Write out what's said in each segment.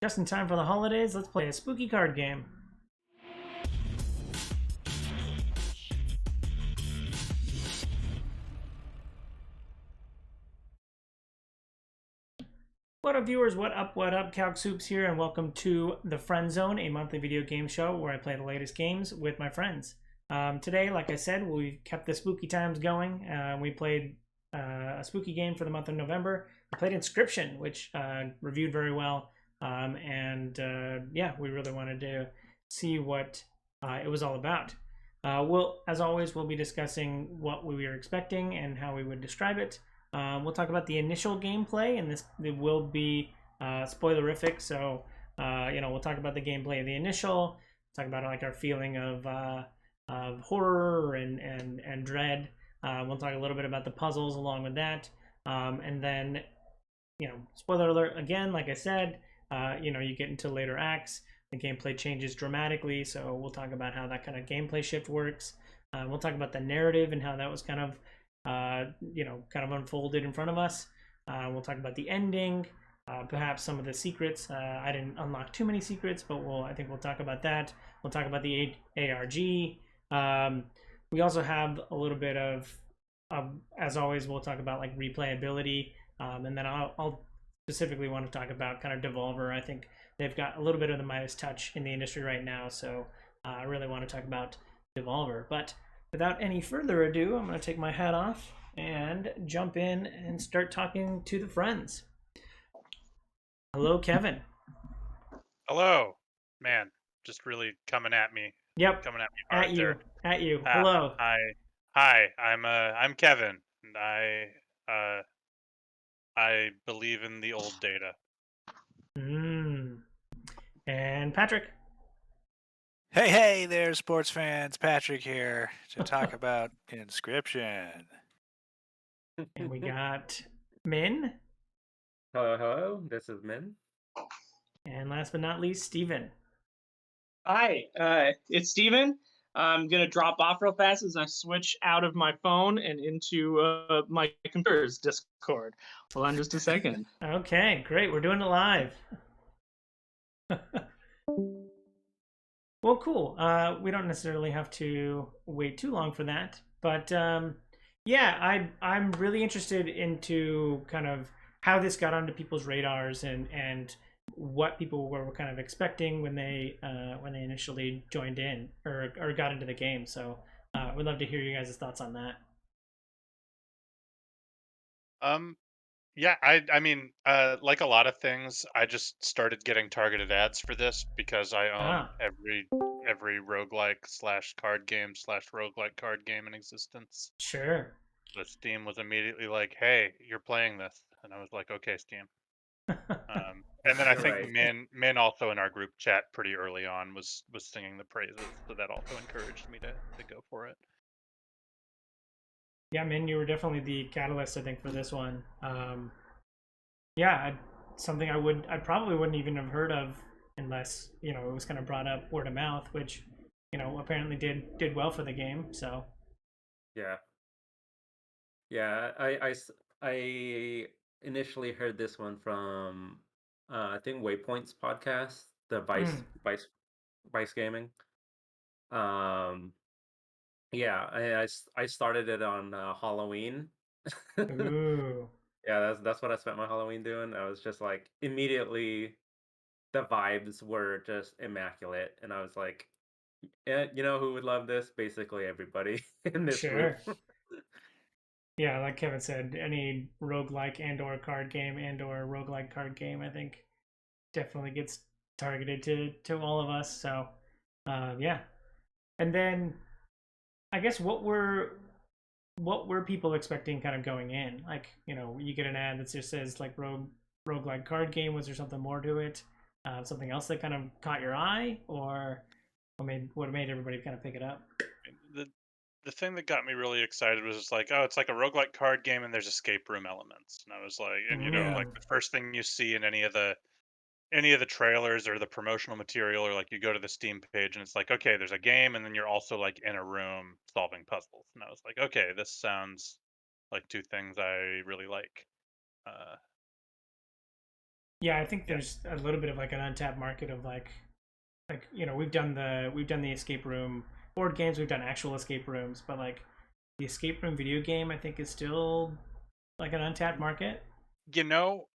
Just in time for the holidays, let's play a spooky card game. What up, viewers? What up, what up? Calc Soups here, and welcome to The Friend Zone, a monthly video game show where I play the latest games with my friends. Today, like I said, we kept the spooky times going. We played a spooky game for the month of November. We played Inscription, which reviewed very well. Yeah, we really wanted to see what it was all about. As always, we'll be discussing what we were expecting and how we would describe it. We'll talk about the initial gameplay, and this it will be spoilerific. So, we'll talk about the gameplay of the initial. Talk about like our feeling of horror and dread. We'll talk a little bit about the puzzles along with that, and then spoiler alert again. Like I said, you get into later acts. The gameplay changes dramatically, so we'll talk about how that kind of gameplay shift works. We'll talk about the narrative and how that was kind of kind of unfolded in front of us. We'll talk about the ending, perhaps some of the secrets. I didn't unlock too many secrets, but I think we'll talk about that. We'll talk about the ARG. We also have a little bit of, as always, we'll talk about like replayability, and then I'll specifically want to talk about kind of Devolver. I think they've got a little bit of the Midas touch in the industry right now, so I really want to talk about Devolver. But without any further ado, I'm going to take my hat off and jump in and start talking to the friends. Hello, Kevin. Hello, man. Just really Yep, coming at me at hard you, there. at you. Ah, Hello. hi. I'm Kevin, and I believe in the old data. Mm. And Patrick. Hey, hey there, sports fans. Patrick here to talk about Inscription. And we got Min. Hello, hello. This is Min. And last but not least, Steven. Hi, it's Steven. I'm going to drop off real fast as I switch out of my phone and into my computer's Discord. Hold on just a second. Okay, great. We're doing it live. Well, cool. We don't necessarily have to wait too long for that, but I'm really interested into kind of how this got onto people's radars and what people were kind of expecting when they initially joined in or got into the game. So we'd love to hear you guys' thoughts on that. Um, yeah, I mean, like a lot of things, I just started getting targeted ads for this because I own Ah, every roguelike slash card game slash roguelike card game in existence. sure. The Steam was immediately like, "Hey, you're playing this," and I was like, "Okay, Steam." And then I think Right. Min also in our group chat pretty early on was singing the praises, so that also encouraged me to go for it. Yeah, man, you were definitely the catalyst, I think, for this one. Yeah, something I probably wouldn't even have heard of unless it was kind of brought up word of mouth, which apparently did well for the game. So Yeah. Yeah. I initially heard this one from I think Waypoint's podcast, the mm. Vice Gaming. Um yeah, I started it on Halloween. Ooh, Yeah, that's what I spent my Halloween doing. I was just like immediately the vibes were just immaculate, and I was like, yeah, you know who would love this? Basically everybody in this group. sure. Yeah, like Kevin said, any roguelike and or card game and or roguelike card game, I think definitely gets targeted to all of us. So yeah. And then I guess what were people expecting kind of going in? Like, you get an ad that just says like roguelike card game. Was there something more to it? Something else that kind of caught your eye, or what made everybody kind of pick it up? The the thing that got me really excited was just like, oh, it's like a roguelike card game and there's escape room elements. And I was like, and Yeah. like Mm, the first thing you see in any of the trailers or the promotional material, or like you go to the Steam page and it's like, okay, there's a game and then you're also like in a room solving puzzles. And I was like, okay, this sounds like two things I really like. Uh, Yeah, I think Yeah. there's a little bit of like an untapped market of like we've done the escape room board games, we've done actual escape rooms, but like the escape room video game, I think is still like an untapped market. You know,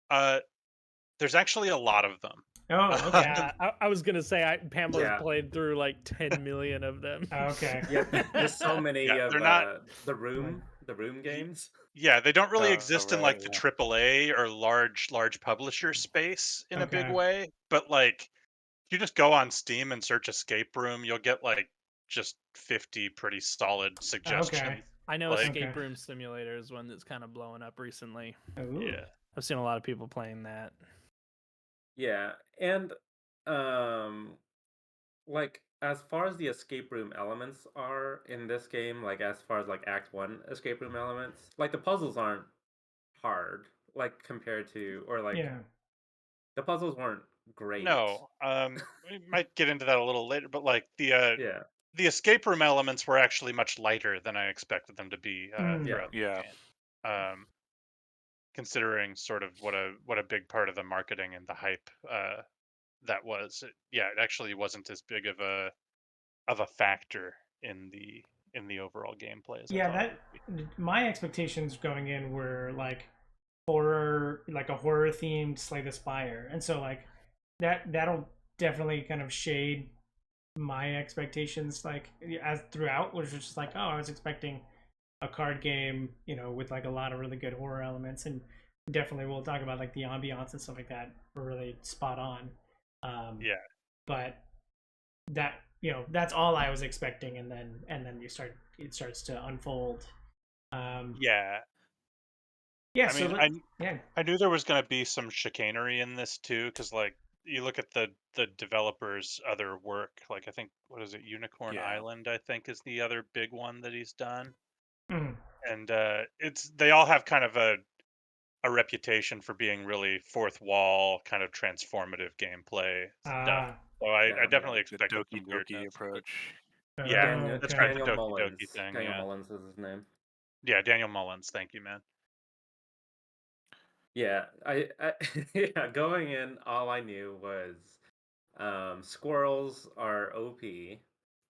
there's actually a lot of them. Oh, okay. Yeah, I was gonna say Pamela's Yeah. played through like 10 million of them. Okay. Yeah, there's so many Yeah, of they're not. the room y- games. Yeah, they don't really Oh, exist in right, like the yeah. AAA or large publisher space in a big Okay. way. But like, if you just go on Steam and search escape room, you'll get like just 50 pretty solid Okay. suggestions. I know Like, Escape Okay. Room Simulator is one that's kind of blowing up recently. Ooh. yeah, I've seen a lot of people playing that. Yeah, and um like as far as the escape room elements are in this game, like as far as like Act 1 escape room elements, like the puzzles aren't hard like compared to or like Yeah. the puzzles weren't great. no, we might get into that a little later, but like Yeah. the escape room elements were actually much lighter than I expected them to be Mm. Yeah. throughout the Yeah. game. Considering sort of what a big part of the marketing and the hype that was. Yeah, it actually wasn't as big of a factor in the overall gameplay as I Yeah, thought it that would be. my expectations going in were like horror, like a horror themed Slay the Spire, and so like that'll definitely kind of shade my expectations like as throughout, which was just like, oh, I was expecting a card game, with like a lot of really good horror elements, and definitely we'll talk about like the ambiance and stuff like that were really spot on. Yeah, But that that's all I was expecting, and then it starts to unfold. Um, yeah. yeah, I so mean, yeah, I knew there was going to be some chicanery in this too, because like you look at the developer's other work, like I think what is it, Unicorn Yeah. Island, I think is the other big one that he's done, mm, and it's they all have kind of a reputation for being really fourth wall, kind of transformative gameplay stuff. ah, So I Yeah. definitely The expected Doki some Doki weirdness. approach. Yeah, oh, that's okay, right, the Daniel Doki Mullins. Doki thing. Daniel Yeah, Mullins is his name. yeah, Daniel Mullins. Thank you, man. Yeah, I yeah, going in, all I knew was squirrels are OP,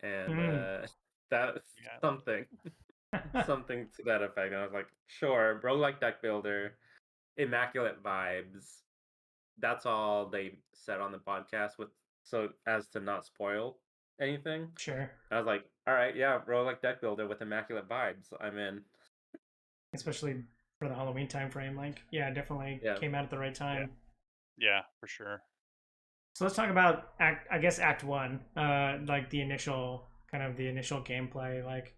and mm. that's Yeah, something, something to that effect. And I was like, sure, roguelike deck builder, immaculate vibes. That's all they said on the podcast with so as to not spoil anything. Sure, I was like, all right, yeah, roguelike deck builder with immaculate vibes. I'm in. especially for the Halloween time frame. Like, yeah, it definitely Yeah. came out at the right time. yeah, for sure. So let's talk about Act 1, like the initial gameplay. Like,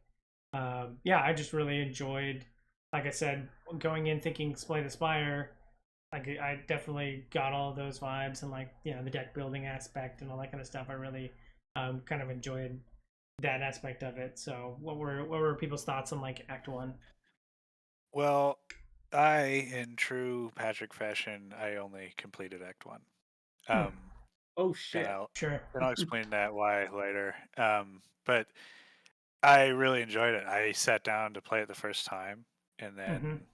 yeah, I just really enjoyed. Like I said, going in thinking Slay the Spire, like I definitely got all of those vibes and like the deck building aspect and all that kind of stuff. I really kind of enjoyed that aspect of it. So what were people's thoughts on like Act 1? Well, in true Patrick fashion, I only completed Act 1. Oh And shit! Sure. I'll explain that why later. But I really enjoyed it. I sat down to play it the first time, and then Mhm.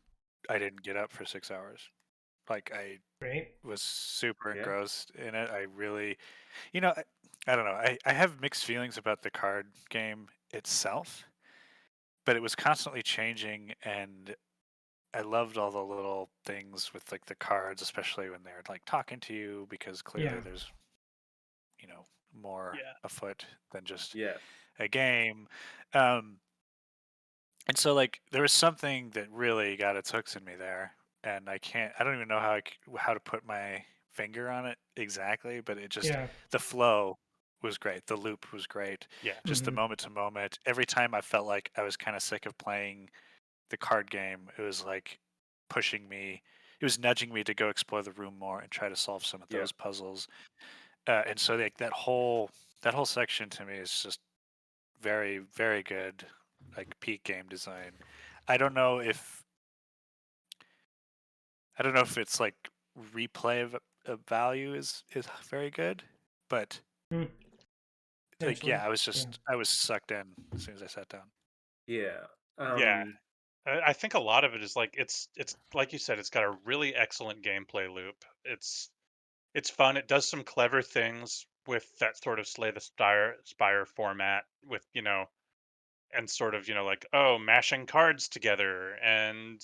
I didn't get up for 6 hours. Like I Great. was super Yeah. engrossed in it. I really, I don't know. I have mixed feelings about the card game itself, but it was constantly changing, and I loved all the little things with like the cards, especially when they're like talking to you, because clearly Yeah. there's more Yeah, afoot than just Yes. a game. Um, and so like there was something that really got its hooks in me there, and I don't even know how to put my finger on it exactly, but it just Yeah. the flow was great, the loop was great, yeah, just the Mhm. moment to moment. Every time I felt like I was kind of sick of playing the card game, it was like pushing me, it was nudging me to go explore the room more and try to solve some of Yep. those puzzles. And so like that whole section to me is just very, very good, like peak game design. I don't know if it's like replay of value is very good, but Mm. like Potentially. I was sucked in as soon as I sat down. Yeah. yeah. I think a lot of it is like it's like you said, it's got a really excellent gameplay loop. It's it's fun. It does some clever things with that sort of Slay the Spire format, with and sort of like, oh, mashing cards together, and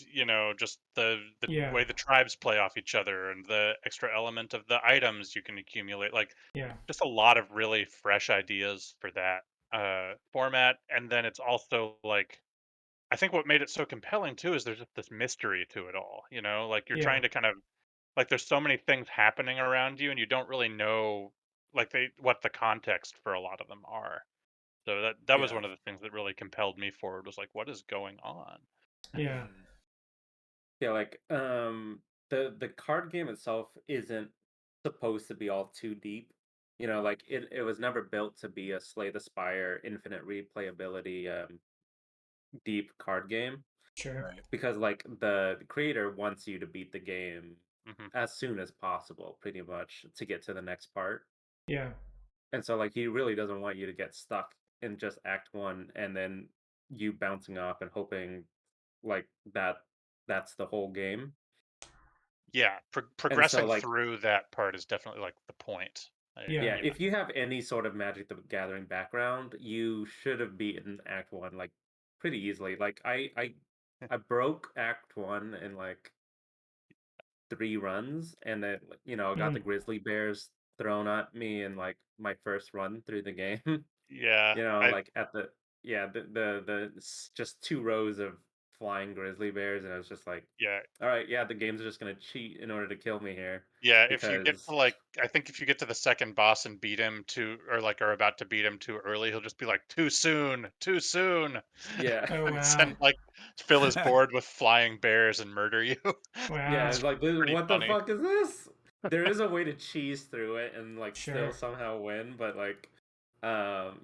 just the Yeah. way the tribes play off each other, and the extra element of the items you can accumulate, like Yeah. just a lot of really fresh ideas for that format. And then it's also like, I think what made it so compelling too is there's just this mystery to it all, like you're Yeah. trying to kind of, like, there's so many things happening around you and you don't really know, like, what the context for a lot of them are. So that was Yeah. one of the things that really compelled me forward, was like, what is going on? Yeah. Mm. Yeah, like the card game itself isn't supposed to be all too deep. Like it was never built to be a Slay the Spire infinite replayability deep card game, Sure. Right. because like the creator wants you to beat the game Hmm. as soon as possible, pretty much, to get to the next part. Yeah. And so like he really doesn't want you to get stuck in just act 1 and then you bouncing off and hoping like that's the whole game. Yeah, And so progressing like, through that part is definitely like the point. Yeah. yeah, if you have any sort of Magic the Gathering background, you should have beaten Act 1 like pretty easily. Like I broke Act 1 in like 3 runs, and then got the Mm. grizzly bears thrown at me in like my first run through the game. Yeah, I Like at the yeah, just 2 rows of flying grizzly bears, and I was just like, yeah, all right, yeah, the game's just gonna cheat in order to kill me here yeah. If you get because to, like, I think if you get to the second boss and beat him too, or like are about to beat him too early, he'll just be like, too soon, too soon, yeah. Oh and wow. send, like, fill his board with flying bears and murder you. Yeah, Wow. it's like, Pretty what the funny. fuck is this? There is a way to cheese through it and like still Sure. somehow win, but like,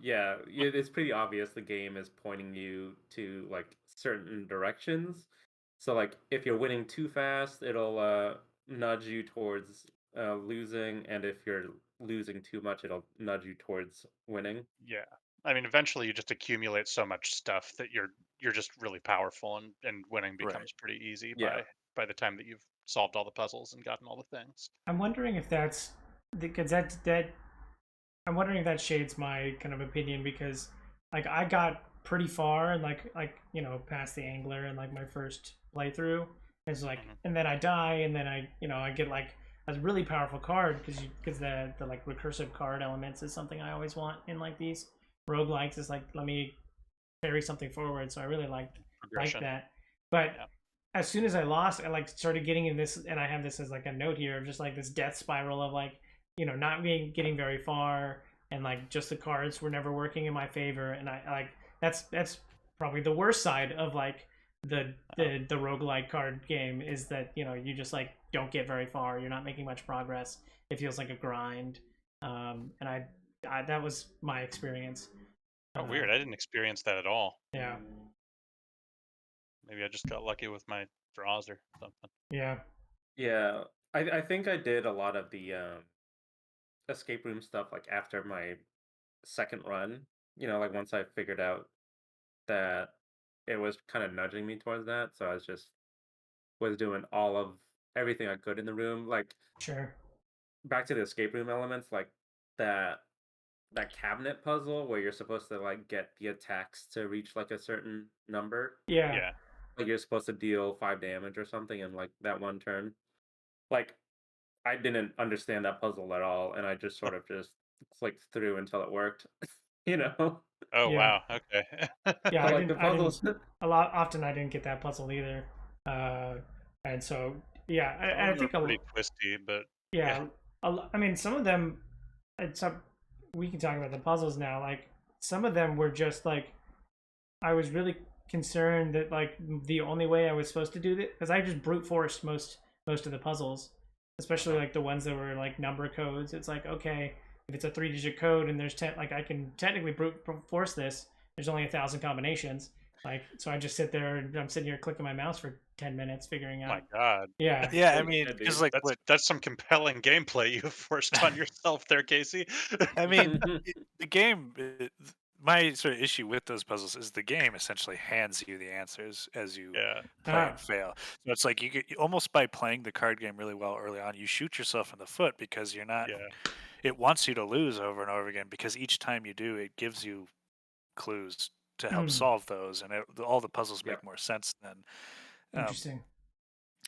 yeah, it's pretty obvious the game is pointing you to like certain directions. So like, if you're winning too fast, it'll nudge you towards losing, and if you're losing too much, it'll nudge you towards winning. Yeah. I mean, eventually you just accumulate so much stuff that you're just really powerful, and winning Right. becomes pretty easy Yeah. by the time that you've solved all the puzzles and gotten all the things. I'm wondering if that's because that I'm wondering if that shades my kind of opinion because like I got pretty far and like past the angler in like my first playthrough. It's like Hmm. and then I die and then I get like a really powerful card because the like recursive card elements is something I always want in like these roguelikes. Is like let me carry something forward. So I really like Progression. that. But Yeah. as soon as I lost, I like started getting in this, and I have this as like a note here of just like this death spiral of like not getting very far, and like just the cards were never working in my favor, and I like that's probably the worst side of like the roguelike card game is that you just like don't get very far, you're not making much progress, it feels like a grind, and I that was my experience. Oh, weird. I didn't experience that at all. Yeah, Maybe I just got lucky with my draws or something. yeah, Yeah, I think I did a lot of the escape room stuff like after my second run. Like once I figured out that it was kind of nudging me towards that, so I was doing all of everything I could in the room. Like sure, back to the escape room elements, like that that cabinet puzzle where you're supposed to like get the attacks to reach like a certain number. yeah. Yeah. Like you're supposed to deal 5 damage or something in like that one turn. Like I didn't understand that puzzle at all, and I just sort of just clicked through until it worked. you know, Oh, Yeah. wow. Okay. Yeah, so I like the didn't. I didn't. puzzles. A lot often, I didn't get that puzzle either. Uh, and so, yeah, Some of I them are think pretty twisty, but yeah. yeah, I mean, some of them. It's up. We can talk about the puzzles now. Like some of them were just like I was really concerned that like the only way I was supposed to do this because I just brute forced most of the puzzles, especially like the ones that were like number codes. It's like okay, if it's a 3-digit code and there's 10, like I can technically brute force this. There's only 1,000 combinations. Like so, I just sit there and I'm sitting here clicking my mouse for 10 minutes figuring My out. God. Yeah, Yeah, I Yeah, mean, dude. because like That's what that's some compelling gameplay you forced on yourself there, Casey. I mean, the game my sort of issue with those puzzles is the game essentially hands you the answers as you Yeah. play and fail. So it's like almost by playing the card game really well early on, you shoot yourself in the foot because you're not. Yeah. It wants you to lose over and over again because each time you do, it gives you clues to help solve those, and all the puzzles make Yep. more sense then. Interesting.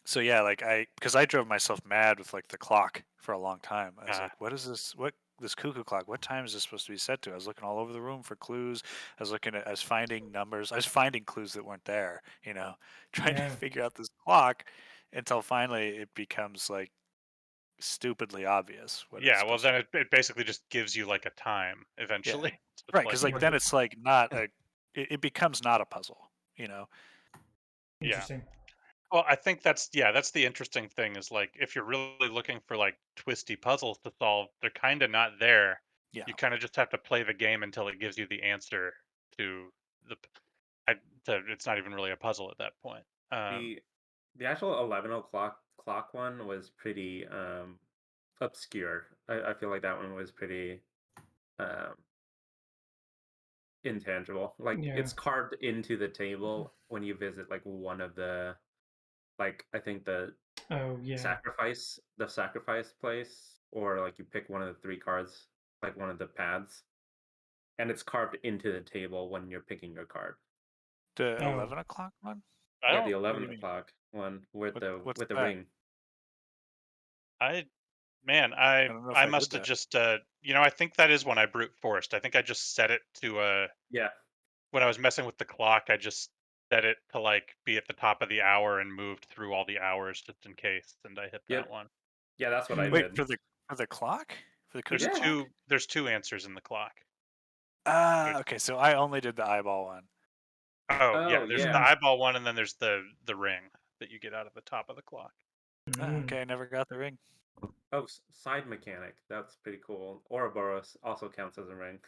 So yeah, like because I drove myself mad with like the clock for a long time. I was Ah. like, what is this? What this cuckoo clock? What time is this supposed to be set to? I was looking all over the room for clues. I was finding numbers. I was finding clues that weren't there. Trying Yeah. to figure out this clock until finally it becomes like stupidly obvious what it's Yeah. Well, supposed then it basically just gives you like a time eventually. It's right, like, because like then it's like not a. It becomes not a puzzle. yeah. Interesting. Well, I think that's the interesting thing is like if you're really looking for like twisty puzzles to solve, they're kind of not there. Yeah. You kind of just have to play the game until it gives you the answer to the. It's not even really a puzzle at that point. The actual 11 o'clock clock one was pretty obscure. I feel like that one was pretty um intangible. Like Yeah. it's carved into the table when you visit like one of the like I think Oh yeah. the sacrifice place, or like you pick one of the 3 cards, like one of the paths, and it's carved into the table when you're picking your card. The Oh. 11 o'clock one. I Yeah, don't. the What do 11 you mean? o'clock one with What's the that? ring. Man, I don't know if I I did must have that. just I think that is when I brute forced. I think I just set it to Yeah. when I was messing with the clock, I just set it to like be at the top of the hour and moved through all the hours just in case, and I hit that Yep. one. Yeah, that's what I Wait, did. for the clock? For the There's cuckoo Yeah. clock? two answers in the clock. Okay, so I only did the eyeball one. Oh yeah, Oh, there's yeah. the eyeball one, and then there's the ring that you get out of the top of the clock. Okay, I never got the ring. Oh, side mechanic. That's pretty cool. Ouroboros also counts as a ring.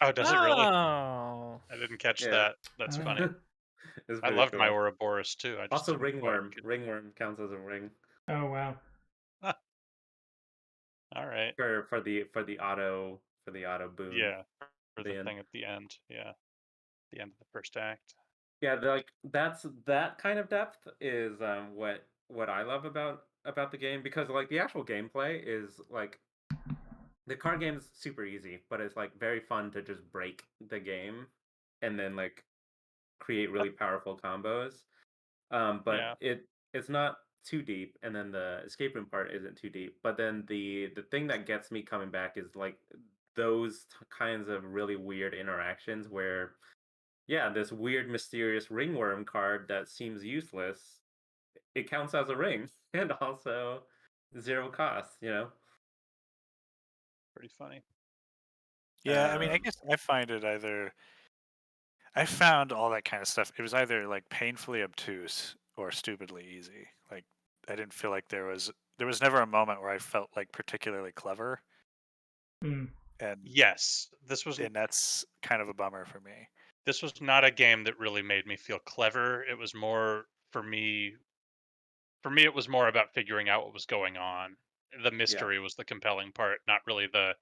Oh, does it really? Oh. I didn't catch Yeah. that. That's funny. It's I pretty loved my cool. Ouroboros too. I just Also, didn't quite ringworm. get. Ringworm counts as a ring Oh wow. All right. for the auto boon. Yeah, for the The end. thing at the end. Yeah, the end of the first act. Yeah, like that kind of depth is what I love about the game, because like the actual gameplay is like the card game is super easy, but it's like very fun to just break the game and then like create really powerful combos. But Yeah. it's not too deep, and then the escape room part isn't too deep. But then the thing that gets me coming back is like those kinds of really weird interactions where, yeah, this weird mysterious ringworm card that seems useless, it counts as a ring and also 0 cost, you know? Pretty funny. Yeah, I mean, I Um, guess I find it either. I found all that kind of stuff. It was either like painfully obtuse or stupidly easy. Like I didn't feel like there was never a moment where I felt like particularly clever, Mm. and Yes, that's kind of a bummer for me. this was not a game that really made me feel clever. It was more for me. For me, it was more about figuring out what was going on. The yeah. mystery was the compelling part, not really the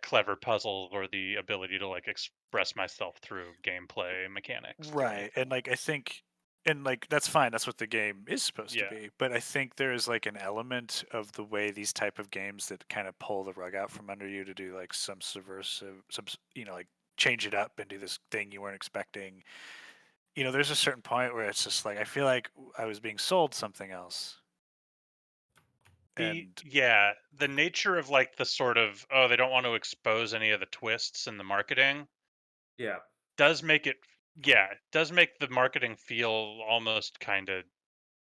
clever puzzles or the ability to like express myself through gameplay mechanics or Right. anything. And like I think and like that's fine. That's what the game is supposed to Yeah, be. But I think there is like an element of the way these type of games that kind of pull the rug out from under you to do like some subversive like change it up and do this thing you weren't expecting. There's a certain point where it's just like I feel like I was being sold something else. And the nature of like the sort of they don't want to expose any of the twists in the marketing Yeah. does make it does make the marketing feel almost kind of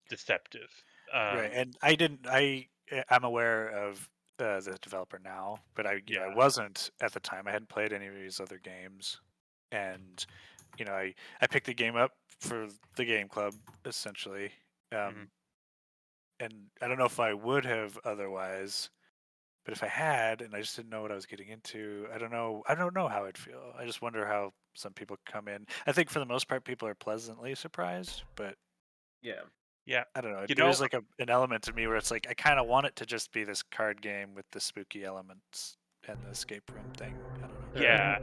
deceptive. right, Um, and I'm aware of the developer now, but I yeah, wasn't at the time. I hadn't played any of these other games, and I picked the game up for the game club essentially, mhm. and I don't know if I would have otherwise, but if I had and I just didn't know what I was getting into, I don't know how I'd feel. I just wonder how some people come in. I think for the most part, people are pleasantly surprised, but Yeah. Yeah, I don't know. you There know, is like an element to me where it's like I kind of want it to just be this card game with the spooky elements and the escape room thing. I don't know. Yeah,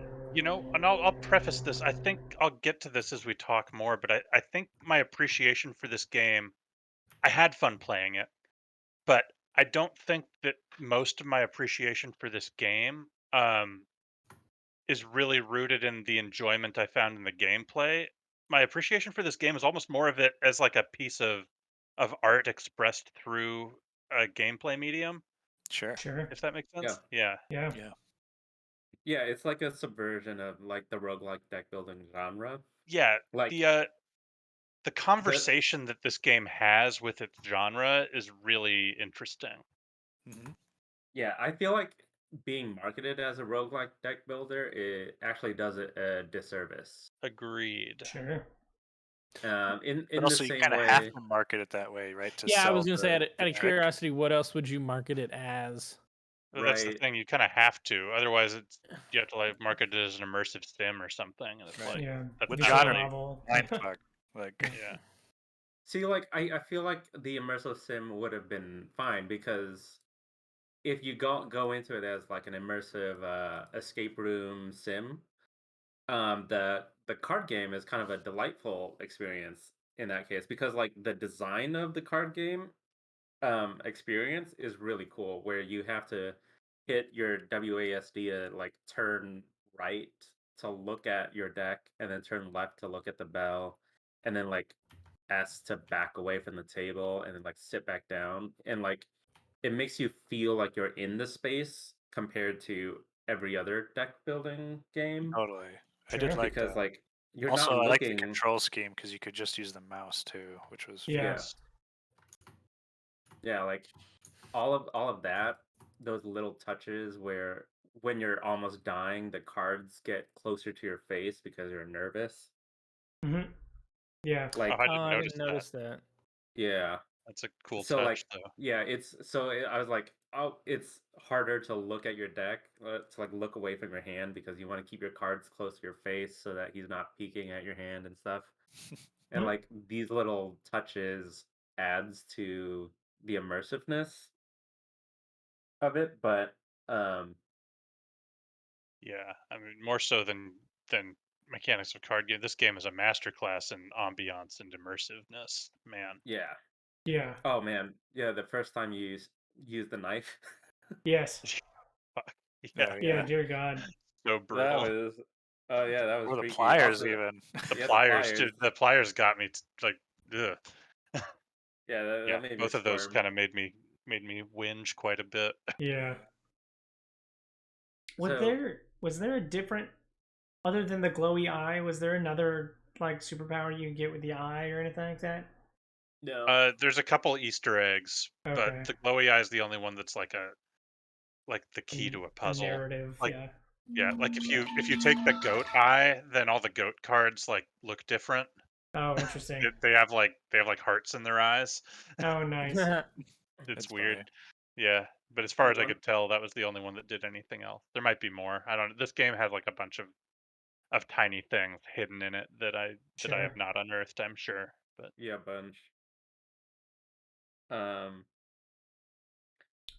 and I'll preface this. I think I'll get to this as we talk more, but I think my appreciation for this game, I had fun playing it, but I don't think that most of my appreciation for this game is really rooted in the enjoyment I found in the gameplay. My appreciation for this game is almost more of it as like a piece of art expressed through a gameplay medium, Sure. Sure. if that makes Yeah. sense. Yeah. Yeah. Yeah. Yeah, it's like a subversion of like the roguelike deck building genre. Yeah, Like the conversation that this game has with its genre is really interesting. Hmm. yeah, I feel like being marketed as a roguelike deck builder, it actually does it a disservice. Agreed. Sure. But In the also, you same kind of have way, to market it that way, right? To Yeah, I sell was gonna say, the out of deck. curiosity, what else would you market it as? But that's the right? thing, you kind of have to. Otherwise, you have to like market it as an immersive sim or something, and it's Right. like Yeah. that's With not Visual genre, really. novel. Mindfuck. Like, Yeah. See, like I feel like the immersive sim would have been fine because if you go into it as like an immersive escape room sim, the card game is kind of a delightful experience in that case because like the design of the card game experience is really cool where you have to hit your WASD to like turn right to look at your deck and then turn left to look at the bell and then like S to back away from the table and then like sit back down and like it makes you feel like you're in the space compared to every other deck building game totally. I Sure. did like because that. like you're Also, not I like the looking. control scheme because you could just use the mouse too, which was Yeah. Yeah, yeah, like all of that, those little touches where when you're almost dying, the cards get closer to your face because you're nervous. Hmm. Yeah. Oh, Like, I Oh, didn't I notice didn't that. notice that. yeah. That's a cool So touch, like, though. yeah, I was like, oh, it's harder to look at your deck, to like look away from your hand because you want to keep your cards close to your face so that he's not peeking at your hand and stuff. And Mhm. like these little touches adds to the immersiveness of it, but Yeah, I mean, more so than mechanics of card game. This game is a masterclass in ambiance and immersiveness. Man. yeah. Yeah. Oh man, yeah. The first time you use the knife, Yes. Fuck. Yeah, oh Yeah. yeah, Dear God. so that brutal. was oh yeah, that was or the freaky. pliers Also, even. The yeah, the pliers, pliers. dude. The pliers got me like, ugh. Yeah, Yeah, that made me both of those squirm. kind of made me whinge quite a bit. Yeah. So Was there a different other than the glowy eye? Was there another like superpower you could get with the eye or anything like that? no, There's a couple Easter eggs, but Okay. the glowy eye is the only one that's like the key to a A puzzle. narrative. Like, Yeah. yeah, like if you take the goat eye, then all the goat cards like look different. Oh, interesting. They have like hearts in their eyes. Oh, nice. It's That's weird. funny. Yeah, but as far as I one. could tell, that was the only one that did anything else. There might be more. I don't. This game has like a bunch of tiny things hidden in it that I Sure. have not unearthed. I'm sure, but Yeah, bunch. Um,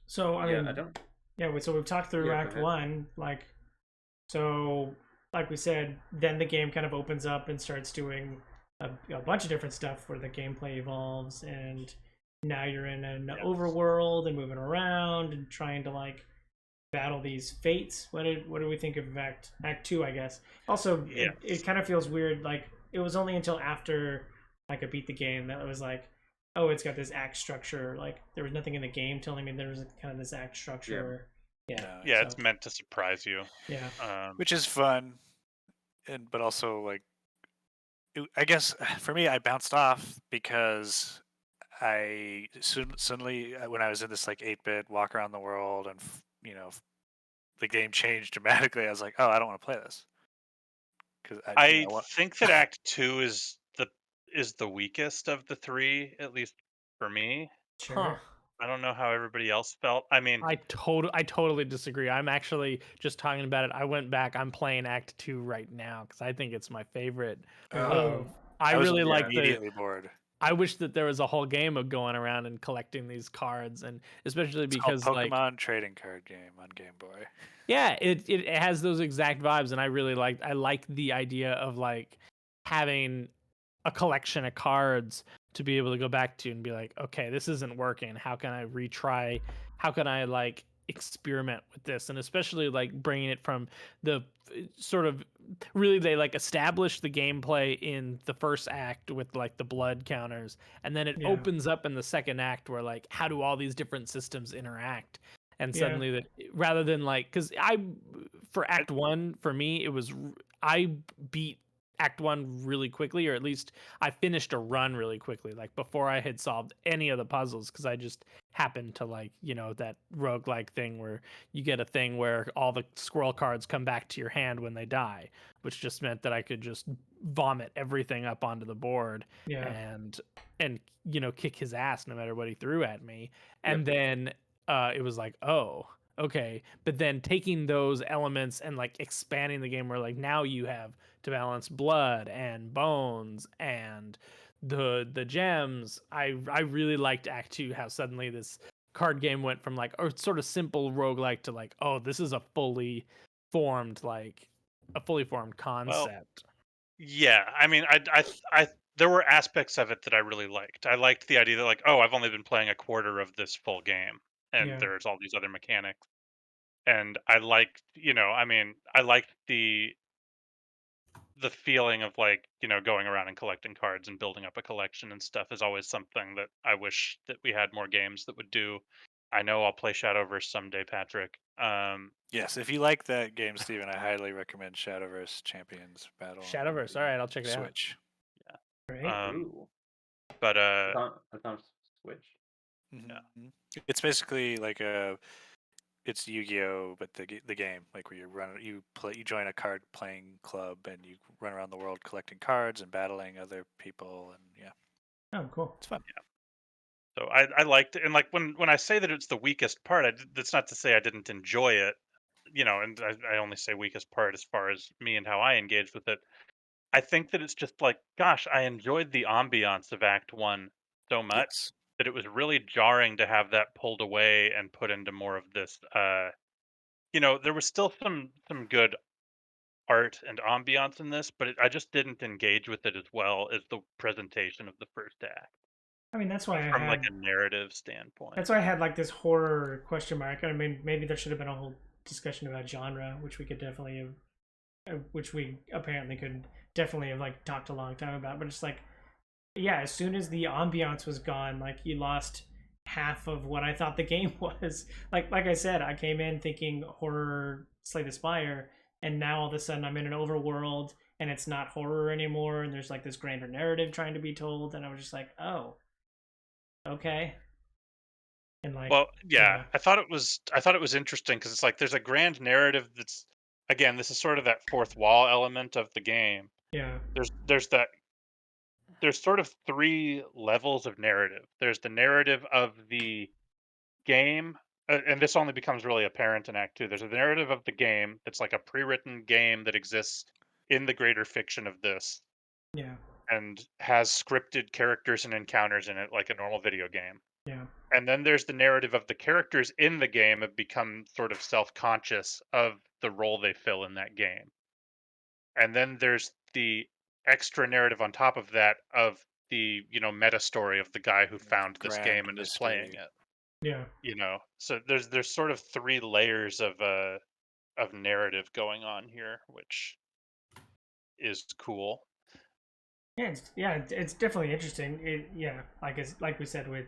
So, I yeah, I mean, don't. yeah, so we've talked through Yeah, go Act ahead. 1. So, like we said, then the game kind of opens up and starts doing a bunch of different stuff where the gameplay evolves, and now you're in an yes. overworld and moving around and trying to like battle these fates. What do we think of Act 2, I guess? Also, Yes. it kind of feels weird. Like it was only until after like I beat the game that it was like, oh, it's got this act structure. Like there was nothing in the game telling me there was kind of this act Yeah, structure. Yeah. No, Yeah, So it's meant to surprise you. yeah. which is fun, but also like I guess for me, I bounced off because I suddenly when I was in this like 8-bit walk around the world and the game changed dramatically. I was like, oh, I don't want to play this because I what? think that Act 2 is the weakest of the three, at least for me. Huh. Sure. I don't know how everybody else felt. I mean, I totally disagree. I'm actually just talking about it. I went back. I'm playing Act 2 right now because I think it's my favorite. Oh, Oh, I I was really like the immediately bored. I wish that there was a whole game of going around and collecting these cards, and especially It's called because like Pokemon trading card game on Game Boy. yeah, it has those exact vibes, and I like the idea of like having a collection of cards to be able to go back to and be like, okay, this isn't working. How can I retry? How can I like experiment with this? And especially like bringing it from the sort of really they like established the gameplay in the first act with like the blood counters, and then it Yeah. opens up in the second act where like how do all these different systems interact? And Yeah. suddenly that rather than like because I for Act One for me it was I beat Act One really quickly, or at least I finished a run really quickly, like before I had solved any of the puzzles, because I just happened to like, that roguelike thing where you get a thing where all the squirrel cards come back to your hand when they die, which just meant that I could just vomit everything up onto the board Yeah. and kick his ass no matter what he threw at me. Yep. And then it was like, oh, okay. But then taking those elements and like expanding the game where like now you have to balance blood and bones and the gems. I really liked Act 2, how suddenly this card game went from like a sort of simple roguelike to like, oh, this is a fully formed concept. Yeah, I mean, I there were aspects of it that I really liked. I liked the idea that like, oh, I've only been playing a quarter of this full game, and Yeah. there's all these other mechanics. And I liked, I mean, I liked the feeling of like, going around and collecting cards and building up a collection and stuff is always something that I wish that we had more games that would do. I know I'll play Shadowverse someday, Patrick. Yes, if you like that game, Steven, I highly recommend Shadowverse Champions Battle. on Shadowverse. the All right, I'll check it out. Switch. Great. Ooh. But That's on Switch. Mhm. It's basically like it's Yu-Gi-Oh, but the game, like where you join a card playing club and you run around the world collecting cards and battling other people, and yeah, Oh, cool. it's fun. so I liked it, and like when I say that it's the weakest part, that's not to say I didn't enjoy it, and I only say weakest part as far as me and how I engaged with it. I think that it's just like, gosh, I enjoyed the ambiance of Act One so much Yes. that it was really jarring to have that pulled away and put into more of this. There was still some good art and ambiance in this, but I just didn't engage with it as well as the presentation of the first act I mean, that's why I from like had a narrative standpoint. that's why I had like this horror question mark. I mean, maybe there should have been a whole discussion about genre, which we could definitely have, which we apparently could definitely have like talked a long time about. But it's like, yeah, as soon as the ambiance was gone, like you lost half of what I thought the game was. Like I said, I came in thinking horror, Slay the Spire, and now all of a sudden I'm in an overworld and it's not horror anymore, and there's like this grander narrative trying to be told, and I was just like, oh, okay. And like, Well, yeah, yeah, I thought it was interesting because it's like there's a grand narrative that's, again, this is sort of that fourth wall element of the game. yeah, There's sort of three levels of narrative. There's the narrative of the game, and this only becomes really apparent in Act Two. There's a narrative of the game that's like a pre-written game that exists in the greater fiction of this yeah, and has scripted characters and encounters in it like a normal video game. yeah, And then there's the narrative of the characters in the game have become sort of self-conscious of the role they fill in that game. And then there's the extra narrative on top of that of the, meta story of the guy who found this Grand game and is playing mystery. it. yeah. So there's sort of three layers of narrative going on here, which is cool. It's definitely interesting. Yeah, like we said, with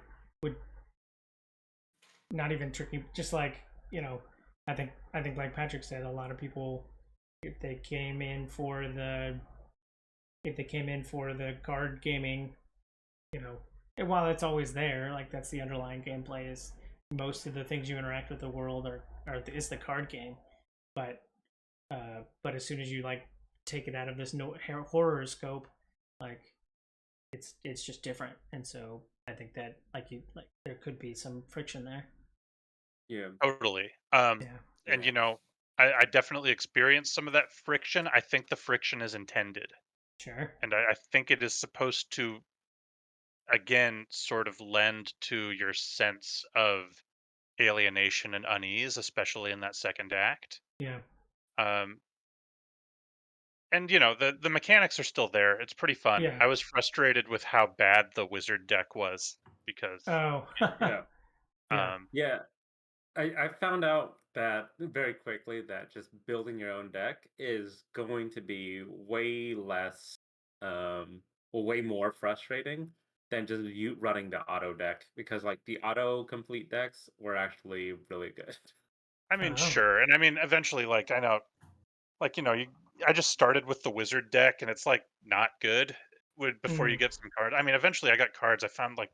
not even tricky, just like I think like Patrick said, a lot of people, if they came in for the card gaming, and while it's always there, like that's the underlying gameplay, is most of the things you interact with the world is the card game, but as soon as you like take it out of this horror scope, like it's just different, and so I think that there could be some friction there. Yeah. Totally. Yeah, And I definitely experienced some of that friction. I think the friction is intended. sure. And I think it is supposed to again sort of lend to your sense of alienation and unease, especially in that second act. Yeah. Um, and the mechanics are still there. It's pretty fun. Yeah. I was frustrated with how bad the wizard deck was because Oh. Yeah. Yeah. um, Yeah. I found out that very quickly that just building your own deck is going to be way less, way more frustrating than just you running the auto deck, because like the auto complete decks were actually really good. I mean, Oh. sure, and I mean, eventually, like I know, like I just started with the wizard deck, and it's like not good before you Mm. get some cards. I mean, eventually, I got cards. I found like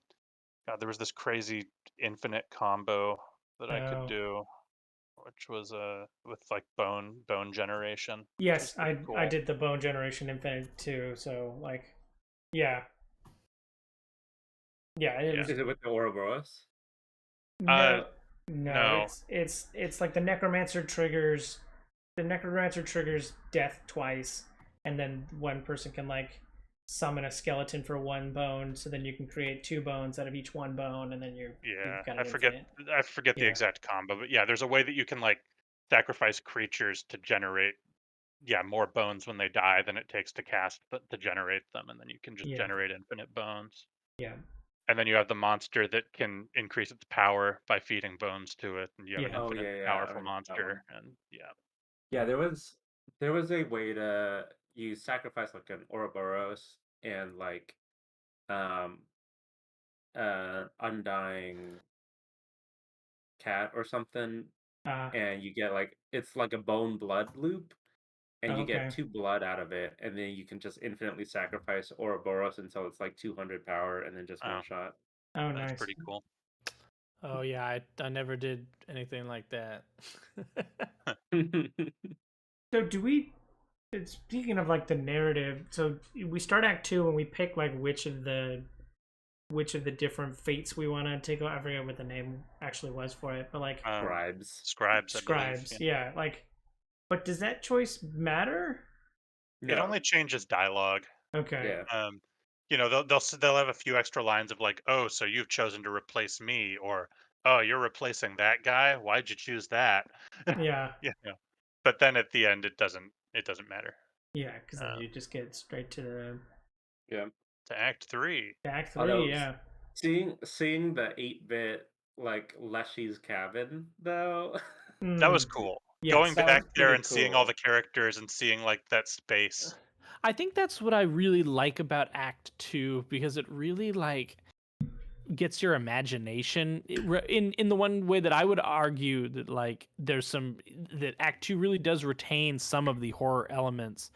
God, there was this crazy infinite combo that I could Oh. do, which was with like bone generation, which was Yes, pretty I cool. did the Bone Generation Infinite too. So like, yeah, yeah. It Yeah. was Is it with the Ouroboros? Uh, no, no. no. It's like the Necromancer triggers. The Necromancer triggers death twice, and then one person can like summon a skeleton for one bone. So then you can create two bones out of each one bone, and then Yeah, you've got I an forget. infinite. I forget the Yeah, exact combo, but yeah, there's a way that you can like sacrifice creatures to generate more bones when they die than it takes to cast, but to generate them, and then you can just yeah, generate infinite bones. yeah, And then you have the monster that can increase its power by feeding bones to it, and you have an yeah. Oh infinite yeah, yeah, I powerful remember that one. monster. And yeah, Yeah, there was a way to you sacrifice like an Ouroboros and like um undying cat or something, Uh, and you get like it's like a bone blood loop, and you get okay. 2 blood out of it, and then you can just infinitely sacrifice Ouroboros until it's like 200 power, and then just oh, one shot. Oh, that's nice. pretty cool. Oh yeah, I never did anything like that. So do we? Speaking of like the narrative, so we start Act Two and we pick like which of the different fates we want to take. I forget what the name actually was for it, but like Scribes. Scribes, I believe. scribes. Yeah. Yeah, like. But does that choice matter? It No. only changes dialogue. Okay. Yeah. They'll have a few extra lines of like, "Oh, so you've chosen to replace me," or "Oh, you're replacing that guy. Why'd you choose that?" Yeah. Yeah. But then at the end, it doesn't matter. Yeah, because then Uh, you just get straight to the Yeah. to Act 3. Act Although Three. Yeah. seeing the 8-bit like Leshy's cabin though, That was Mm, cool. Going yes. that back was there pretty and seeing all cool. the characters and seeing like that space. I think that's what I really like about Act 2 because it really like gets your imagination in the one way that I would argue that like there's some that Act 2 really does retain some of the horror elements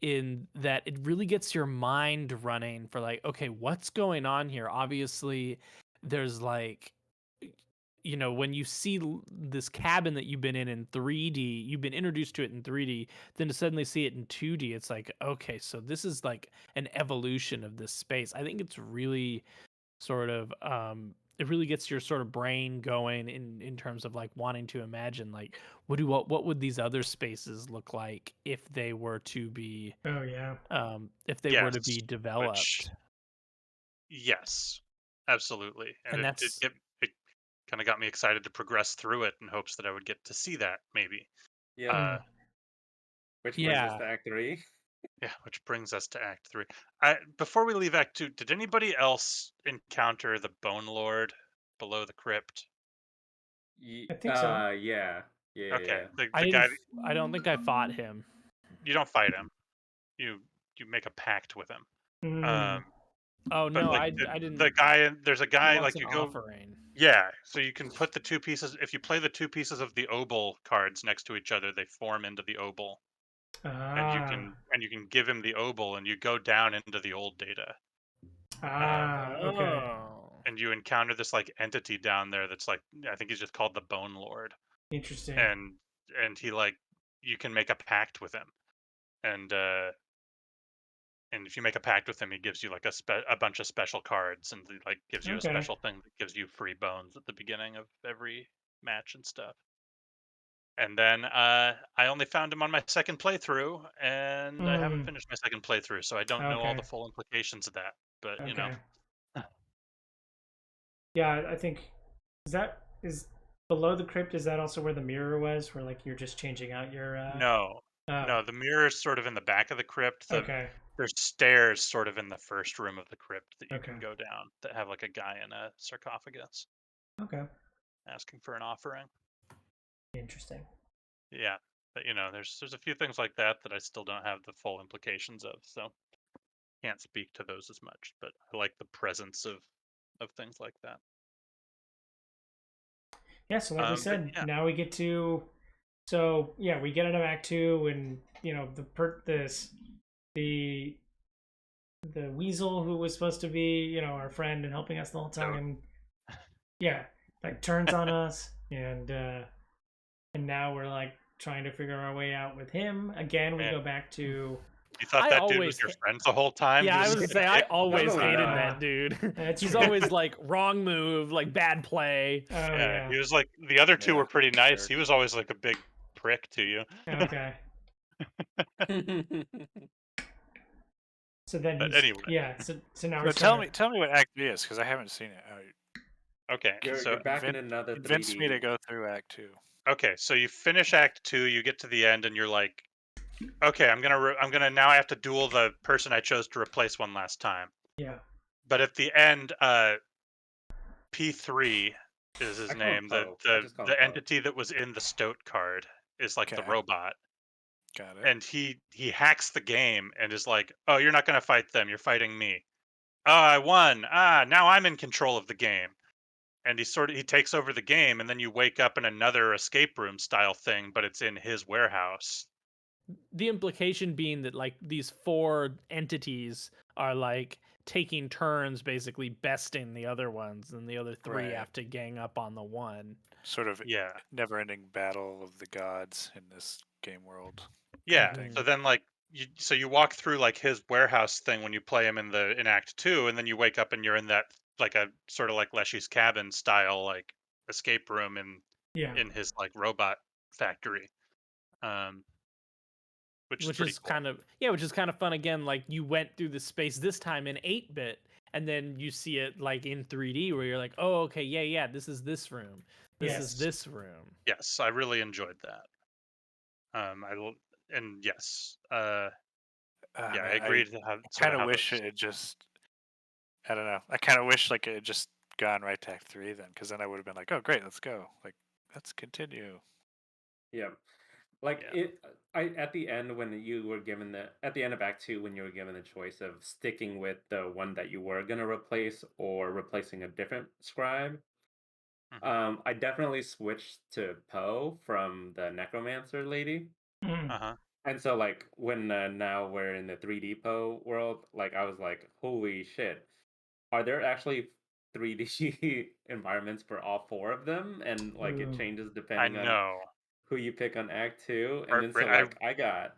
in that it really gets your mind running for like, okay, what's going on here? Obviously there's like, when you see this cabin that you've been in 3D, you've been introduced to it in 3D, then to suddenly see it in 2D, it's like, okay, so this is like an evolution of this space. I think it's really sort of it really gets your sort of brain going in terms of like wanting to imagine like what would these other spaces look like if they were to be Oh yeah. if they were to Yes, be which developed. yes, absolutely. And And it that's it, it kind of got me excited to progress through it in hopes that I would get to see that maybe. Yeah. Uh, Mm. Which brings us yeah. to Act 3. Yeah, which brings us to Act 3. Before we leave Act 2, did anybody else encounter the Bone Lord below the crypt? I think so. Yeah. Yeah, Okay, yeah. the guy I don't think I fought him. you don't fight him. You make a pact with him. Mm. Um, Oh but no, like I the didn't. guy, there's a He guy wants like an you go. offering. Yeah, so you can put the two pieces. If you play the two pieces of the obol cards next to each other, they form into the obol, and you Ah. can give him the obol, and you go down into the old data. Ah. Okay. Oh. And you encounter this like entity down there that's like I think he's just called the Bone Lord, Interesting. and he like you can make a pact with him, and if you make a pact with him, he gives you like a bunch of special cards, and he, like gives you a Okay. special thing that gives you free bones at the beginning of every match and stuff. And then I only found him on my second playthrough, and I haven't Mm. finished my second playthrough, so I don't know all the Okay. full implications of that. But Okay. Yeah, I think is below the crypt. Is that also where the mirror was, where like you're just changing out your? No, Oh, no, the mirror is sort of in the back of the crypt. okay, There's stairs sort of in the first room of the crypt that you okay, can go down that have like a guy in a sarcophagus okay. asking for an offering. Interesting. Yeah, but there's a few things like that that I still don't have the full implications of, so can't speak to those as much. But I like the presence of things like that. Yeah, so like we But said, yeah, now we get to. So yeah, we get into Act Two, and the weasel who was supposed to be our friend and helping us the whole time, yeah, like turns on us, and now we're like trying to figure our way out with him again. We man, go back to you thought I that dude was always your friend the whole time? Yeah, He I was was just gonna a say I dick? always Not only hated that. that dude. That's He's right. always like wrong move, like bad play. Oh Yeah, yeah. he was like the other two Yeah, were pretty nice. jerk. He was always like a big prick to you. Okay. So then But he's anyway, So now So he's trying to. tell me what Act 3 is, because I haven't seen it. okay, You're so back in another Convince me to 3D. go through Act 2. so you finish Act 2, you get to the end, and you're like, okay, I'm gonna now I have to duel the person I chose to replace one last time. Yeah. But at the end, P3 is his I call him name. Poe. I just call him The Poe. entity that was in the Stoat card is like the Okay. robot, Got it. and he hacks the game and is like, "Oh, you're not gonna fight them. You're fighting me. Oh, I won. Ah, now I'm in control of the game." And he takes over the game, and then you wake up in another escape room style thing, but it's in his warehouse. The implication being that like these four entities are like taking turns basically besting the other ones, and the other three Right. have to gang up on the one. Sort of Yeah. never-ending battle of the gods in this game world. Yeah. thing. So then like you walk through like his warehouse thing when you play him in Act 2, and then you wake up and you're in that like a sort of like Leshy's cabin style like escape room Yeah. in his like robot factory. Um which is Which pretty is cool. which is kind of fun again. Like you went through the space this time in 8-bit, and then you see it like in 3D where you're like, oh, okay, yeah, this is this room. This Yes. is this room. Yes, I really enjoyed that. And yes. Yeah, I Man, agree to have I sort kind of of how wish those. it had just. I don't know. I kind of wish like it had just gone right to Act 3 then, because then I would have been like, oh great, let's go. Like, let's continue. Yeah. Like Yeah. at the end when you were given at the end of Act 2 when you were given the choice of sticking with the one that you were gonna replace or replacing a different scribe, Mhm. I definitely switched to Poe from the Necromancer lady. Mm. Uh-huh. And so like when now we're in the 3D Poe world, like I was like, holy shit, are there actually 3D environments for all four of them? And like it Ooh. changes I depending on know. who you pick on Act 2. And then so Heartbreak. like I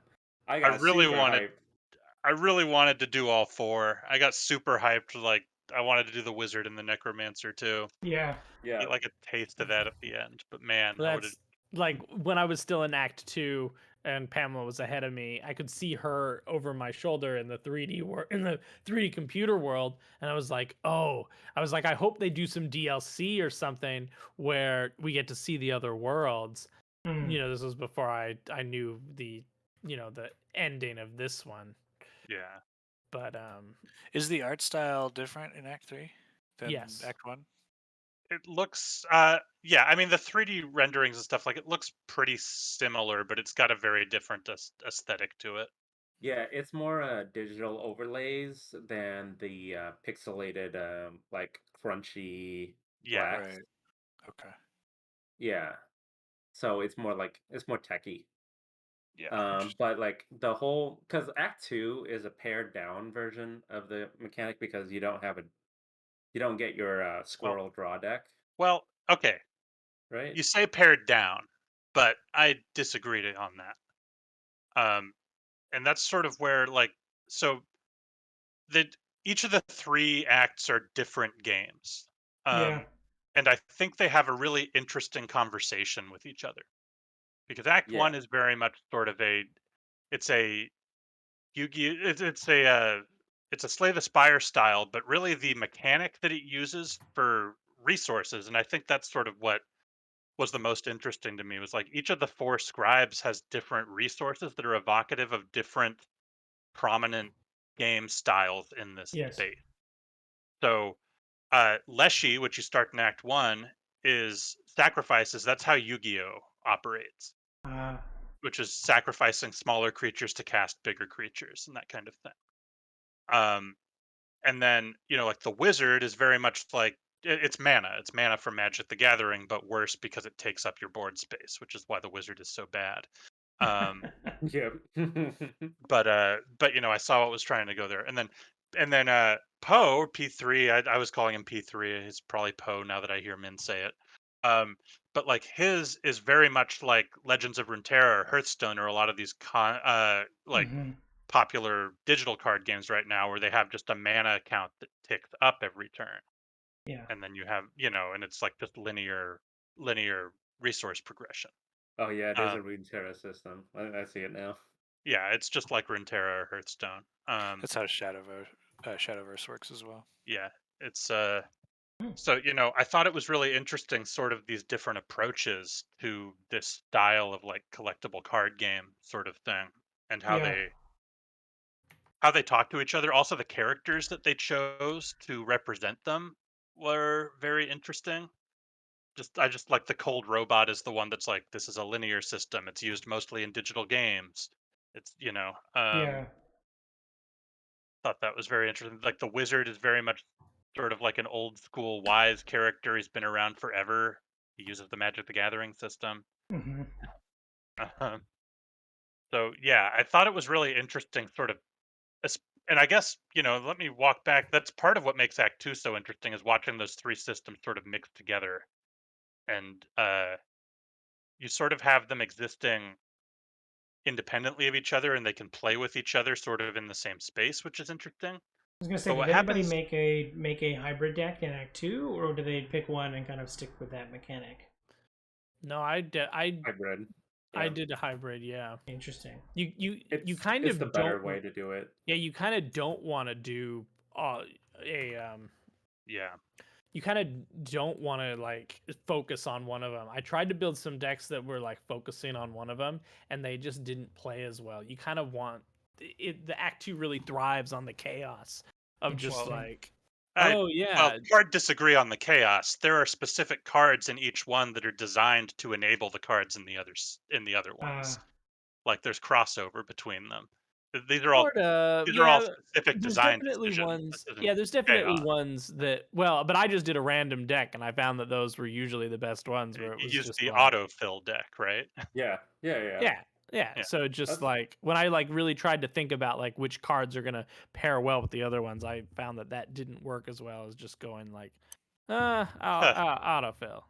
I got really super wanted hyped. I really wanted to do all four. I got super hyped. Like I wanted to do the wizard and the necromancer too. Yeah. Yeah. Get like a taste of that at the end. But man, I would have. That's like when I was still in Act 2 and Pamela was ahead of me, I could see her over my shoulder in the 3D computer world, and I was like, "Oh." I was like, "I hope they do some DLC or something where we get to see the other worlds." Mm. This was before I knew the the ending of this one. Yeah. But Is the art style different in Act 3 than yes. Act 1? It looks. Yeah. I mean, the 3D renderings and stuff like it looks pretty similar, but it's got a very different aesthetic to it. Yeah, it's more digital overlays than the pixelated like crunchy Yeah. blacks. Right. Okay. Yeah. So it's more techy. Yeah. But like the whole because Act 2 is a pared down version of the mechanic because you don't get your Well. squirrel draw deck, Well. Okay. right? You say pared down, but I disagreed on that. And that's sort of where like so that each of the three acts are different games. Yeah. And I think they have a really interesting conversation with each other because Act Yeah. One is very much sort of it's a Yu-Gi it's a Slay the Spire style, but really the mechanic that it uses for resources, and I think that's sort of what was the most interesting to me was like each of the four scribes has different resources that are evocative of different prominent game styles in this Yes. space. So Leshy, which you start in Act 1, is sacrifices. That's how Yu-Gi-Oh operates, Uh, which is sacrificing smaller creatures to cast bigger creatures and that kind of thing. Um, and then, like the wizard is very much like it's mana. It's mana from Magic the Gathering, but worse because it takes up your board space, which is why the wizard is so bad. Yep. But I saw what was trying to go there, and then Poe or P3. I was calling him P3. It's probably Poe now that I hear Min say it. But like his is very much like Legends of Runeterra or Hearthstone or a lot of these like mhm. popular digital card games right now, where they have just a mana count that ticks up every turn, Yeah. and then you have and it's like just linear resource progression. Oh yeah, it is a Um, Runeterra system. I see it now. yeah, it's just like Runeterra or Hearthstone. That's how Shadowverse works as well. Yeah, it's Hmm. so I thought it was really interesting, sort of these different approaches to this style of like collectible card game sort of thing, and how Yeah. they talk to each other. Also, the characters that they chose to represent them were very interesting. I just like the cold robot is the one that's like, this is a linear system. It's used mostly in digital games. It's Yeah. thought that was very interesting. Like the wizard is very much sort of like an old school wise character. He's been around forever. He uses the Magic the Gathering system. Hmm. Um, so yeah, I thought it was really interesting, sort of, and I guess let me walk back. That's part of what makes Act Two so interesting is watching those three systems sort of mixed together, and you sort of have them existing independently of each other, and they can play with each other sort of in the same space, which is interesting. I was gonna say, But did what anybody happens? make a hybrid deck in Act Two, or do they pick one and kind of stick with that mechanic? No, I Hybrid. I Yeah. did a hybrid. Yeah, Interesting. you kind It's the of better don't. way to do it. Yeah, you kind of don't want to do a Yeah, you kind of don't want to like focus on one of them. I tried to build some decks that were like focusing on one of them, and they just didn't play as well. You kind of want it. The Act Two really thrives on the chaos of just Interesting. like, I oh well, yeah, hard disagree on the chaos. There are specific cards in each one that are designed to enable the cards in the other Uh, ones. Like there's crossover between them. These are all sort of. these are all Yeah, specific there's design definitely decisions. ones. This isn't Yeah, there's definitely chaos. ones that. Well, but I just did a random deck, and I found that those were usually the best ones, where it You was use just the like, autofill deck, right? Yeah. Yeah. yeah, yeah. Yeah. So just That's like when I like really tried to think about like which cards are gonna pair well with the other ones, I found that that didn't work as well as just going like, autofill,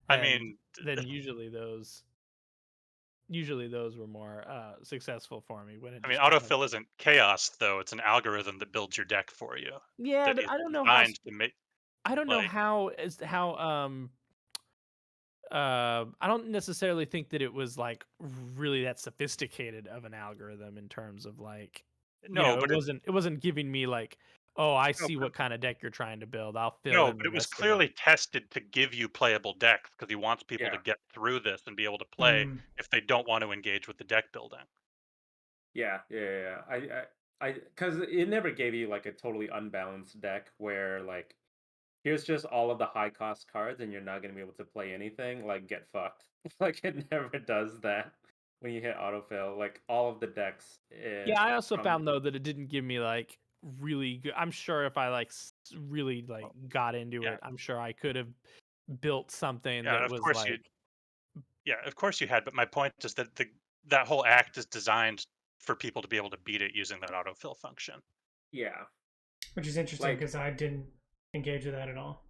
I and mean, then usually those were more successful for me when it I mean, just was like, autofill isn't chaos though. It's an algorithm that builds your deck for you yeah, that but is designed to make I don't know like how as how I don't necessarily think that it was like really that sophisticated of an algorithm in terms of like, no, but it wasn't giving me like, oh, I no, see but what kind of deck you're trying to build. I'll fill no, in but the it was rest of it. clearly tested to give you playable decks because he wants people to yeah. get through this and be able to play mm, if they don't want to engage with the deck building. Yeah. Because it never gave you like a totally unbalanced deck where like here's just all of the high cost cards and you're not gonna be able to play anything. Like get fucked. Like it never does that when you hit autofill. Like all of the decks Yeah, I also from found though that it didn't give me like really good. I'm sure if I like really like got into Yeah, it, I'm sure I could have built something yeah, that of was course you, like, yeah, of course you had. But my point is that that whole act is designed for people to be able to beat it using that autofill function. yeah. which is interesting Like because I didn't engage with that at all.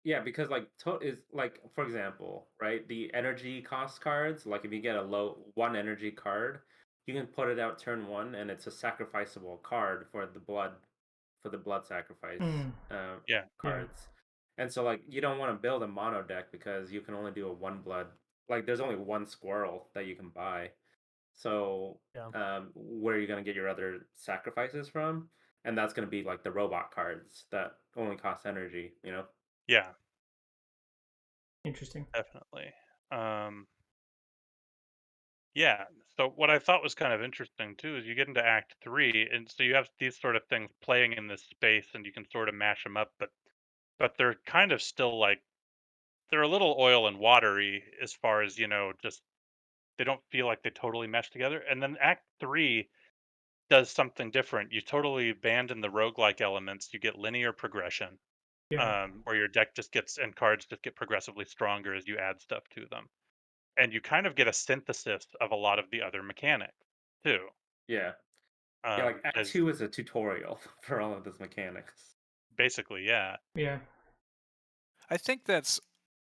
yeah, because like is like for example, right? The energy cost cards, like if you get a low one energy card, you can put it out turn one, and it's a sacrificable card for the blood sacrifice Mm, Yeah, yeah. cards. And so like you don't want to build a mono deck because you can only do a one blood. Like there's only one squirrel that you can buy. So yeah. where are you gonna get your other sacrifices from? And that's gonna be like the robot cards that only cost energy, you know? Yeah, Interesting. definitely. Yeah. So what I thought was kind of interesting too is you get into Act 3, and so you have these sort of things playing in this space, and you can sort of mash them up, but they're kind of still like they're a little oil and watery as far as just they don't feel like they totally mesh together. And then Act 3 does something different. You totally abandon the roguelike elements. You get linear progression, Yeah. where your deck just gets and cards just get progressively stronger as you add stuff to them. And you kind of get a synthesis of a lot of the other mechanics too. Yeah. Yeah, like Act As 2 is a tutorial for all of this mechanics. basically, yeah. Yeah. I think that's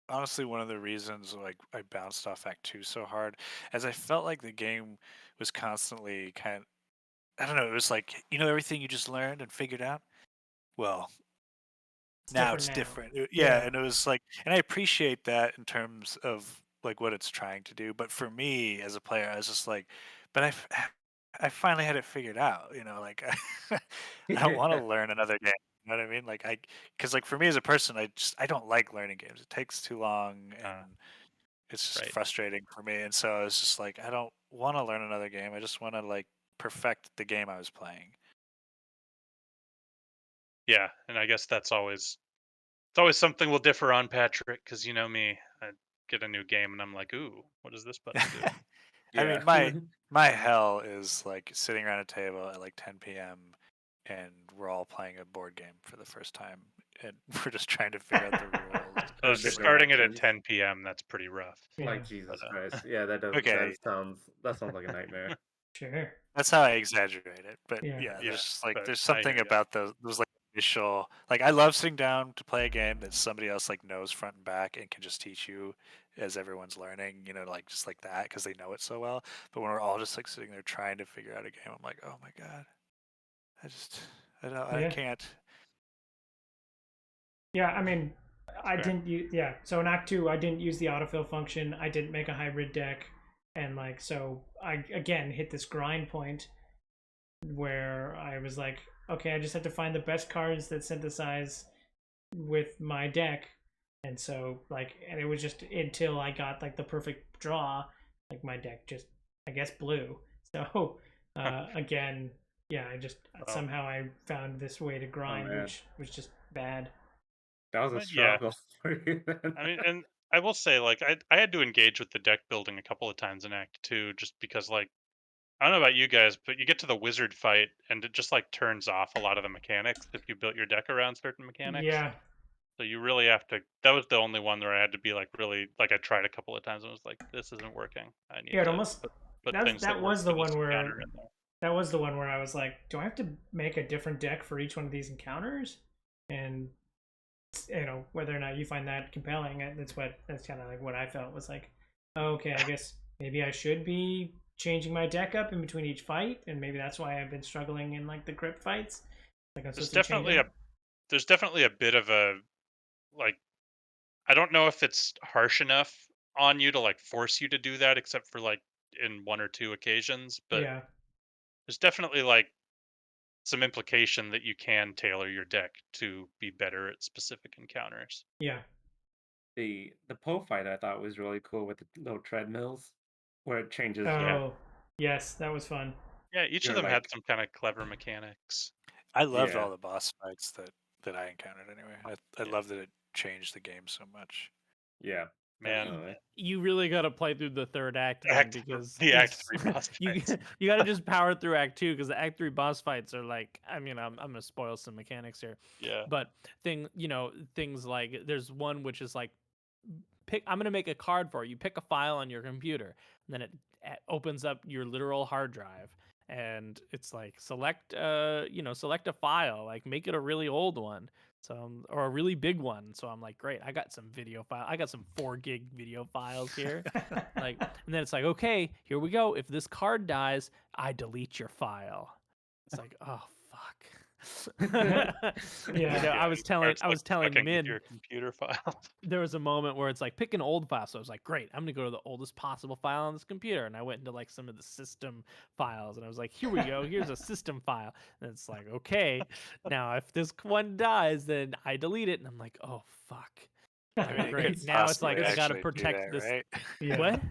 honestly one of the reasons like I bounced off Act 2 so hard, as I felt like the game was constantly I don't know, it was like, everything you just learned and figured out? Well, It's now different it's now. different. Yeah, Yeah. and it was like, and I appreciate that in terms of like what it's trying to do. But for me as a player, I was just like, but I finally had it figured out. Like I don't want to Yeah. learn another game. You know what I mean? Like because like for me as a person, I don't like learning games. It takes too long and Uh, it's just right. frustrating for me. And so I was just like, I don't want to learn another game. I just want to like perfect the game I was playing. Yeah, and I guess it's always something we'll differ on, Patrick, because you know me. I get a new game and I'm like, ooh, what does this button do? I Yeah. mean, my hell is like sitting around a table at like 10 p.m. and we're all playing a board game for the first time, and we're just trying to figure out the rules. So With different starting it at options. 10 p.m. That's pretty rough. Yeah. Like But Jesus Christ. Yeah, that Okay, sounds like a nightmare. Sure. that's how I exaggerate it, but Yeah. yeah, yeah, there's just like but there's I something hear you. about those like initial like I love sitting down to play a game that somebody else like knows front and back and can just teach you as everyone's learning, like just like that because they know it so well. But when we're all just like sitting there trying to figure out a game, I'm like, oh my god, I Yeah. can't. Yeah. I mean, I Fair. didn't use. Yeah. So in Act 2, I didn't use the autofill function. I didn't make a hybrid deck, and like so, I again hit this grind point where I was like, okay, I just have to find the best cards that synthesize with my deck. And so and it was just until I got like the perfect draw, like my deck just I guess blew. So again, yeah, I just Well, somehow I found this way to Oh grind, man. which was just bad. That was a but yeah, struggle for you then. I mean, and I will say, like, I had to engage with the deck building a couple of times in Act 2, just because, like, I don't know about you guys, but you get to the wizard fight and it just like turns off a lot of the mechanics if you built your deck around certain mechanics. Yeah, So you really have to. That was the only one where I had to be like really like I tried a couple of times and was like, this isn't working. I need yeah. It to almost put things that that work was for the this one where encounter in there. that was the one where I was like, do I have to make a different deck for each one of these encounters? And whether or not you find that compelling, that's kind of like what I felt was like, oh, okay, I guess maybe I should be changing my deck up in between each fight, and maybe that's why I've been struggling in like the crypt fights. Like I'm There's supposed to change definitely a up. there's definitely a bit of a like I don't know if it's harsh enough on you to like force you to do that, except for like in one or two occasions. But Yeah, there's definitely like some implication that you can tailor your deck to be better at specific encounters. yeah. The Poe fight I thought was really cool with the little treadmills where it changes Yeah. Oh, yes, that was fun. Yeah, each of your them had like some kind of clever mechanics. I loved yeah. all the boss fights that I encountered anyway. I Yeah. love that it changed the game so much. Yeah, Man, definitely. You really got to play through the third act then Act because the Act 3 boss you fights. you got to just power through Act 2 because the Act 3 boss fights are like I mean I'm gonna spoil some mechanics here, Yeah. but things like there's one which is like I'm gonna make a card for you. Pick a file on your computer, and then it opens up your literal hard drive, and it's like select a file, like make it a really old one. So or a really big one. So I'm like, great, I got some video file. I got some 4 gig video files here. Like, and then it's like, okay, here we go. If this card dies, I delete your file. It's like, oh fuck. Yeah. I was telling Looking Min at your computer file. there was a moment where it's like pick an old file. So I was like, great, I'm gonna go to the oldest possible file on this computer. And I went into like some of the system files and I was like, here we go, here's a system file. And it's like, okay, now if this one dies, then I delete it. And I'm like, oh fuck. I mean, he Great. couldn't Now it's like possibly I gotta actually do protect that, this. right? Yeah. What?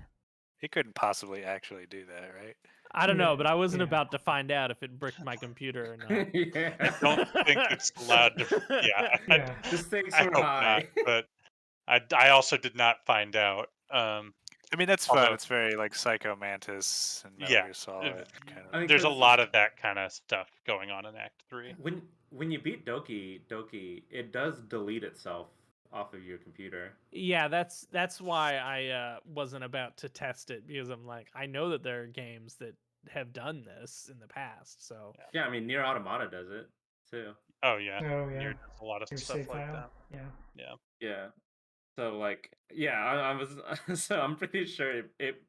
He couldn't possibly actually do that, right? I don't know, but I wasn't Yeah. about to find out if it bricked my computer or not. Yeah. I don't think it's allowed to. Yeah, Yeah. The stakes I were hope high. not. But I also did not find out. I mean, that's fun. Although- It's very like Psycho Mantis and Metal Yeah, Gear Solid kind I of. mean, There's a 'cause lot of that kind of stuff going on in Act 3. when you beat Doki, it does delete itself off of your computer. Yeah, that's why I wasn't about to test it because I'm like, I know that there are games that have done this in the past. So Yeah, I mean, Nier Automata does it too. Oh yeah, Oh yeah. Nier does a lot of Your stuff save like file. that. Yeah. Yeah. So like, yeah, I was so I'm pretty sure it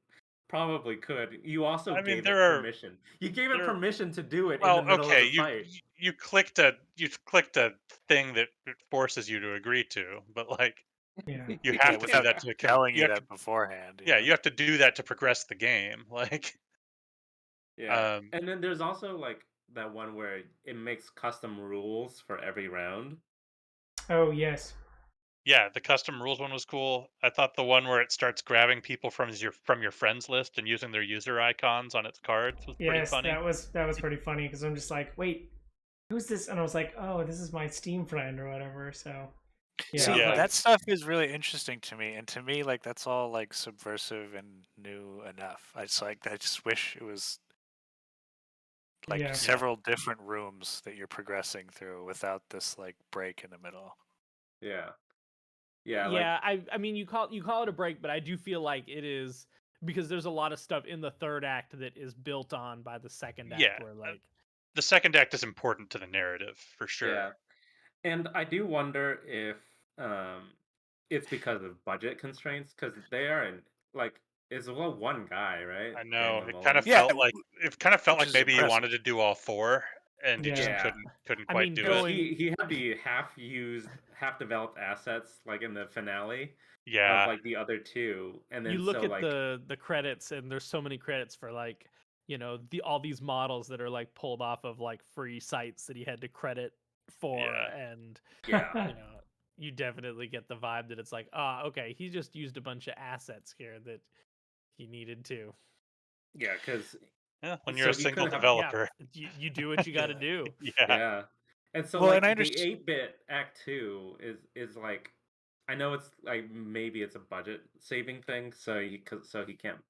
probably could. You also I mean, gave there it are- permission. You gave it there- permission to do it in Well, the middle okay, of the fight. you clicked a thing that it forces you to agree to, but like Yeah. you Yeah, have to do without that to telling you have that to- beforehand. Yeah, you have to do that to progress the game. Like, Yeah. um, And then there's also like that one where it makes custom rules for every round. Oh yes. yeah, the custom rules one was cool. I thought the one where it starts grabbing people from your friends list and using their user icons on its cards was pretty Yes, funny. that was pretty funny because I'm just like, wait, who's this? And I was like, oh, this is my Steam friend or whatever. So yeah. See, Yeah. that stuff is really interesting to me, and to me, like that's all like subversive and new enough. I just wish it was like Yeah. several different rooms that you're progressing through without this like break in the middle. Yeah. Yeah, yeah, I mean you call it a break, but I do feel like it is because there's a lot of stuff in the third act that is built on by the second act Yeah, where like The second act is important to the narrative for sure. Yeah. And I do wonder if it's because of budget constraints, because they are in like it's well one guy, right? I Doing know them it all kind of in- Yeah, felt which like is maybe he impressive. wanted to do all four, and he just Yeah. couldn't I quite mean, do Because going- it. he had the half developed assets like in the finale Yeah, of like the other two, and then you look so at like the credits and there's so many credits for like all these models that are like pulled off of like free sites that he had to credit for Yeah. and yeah, you definitely get the vibe that it's like okay, he just used a bunch of assets here that he needed to. yeah, because yeah. When So you're a he single could've- developer, You do what you got to do. yeah. yeah, and so Well, like and I the underst- 8-bit Act 2 is like I know it's like maybe it's a budget saving thing, so he can't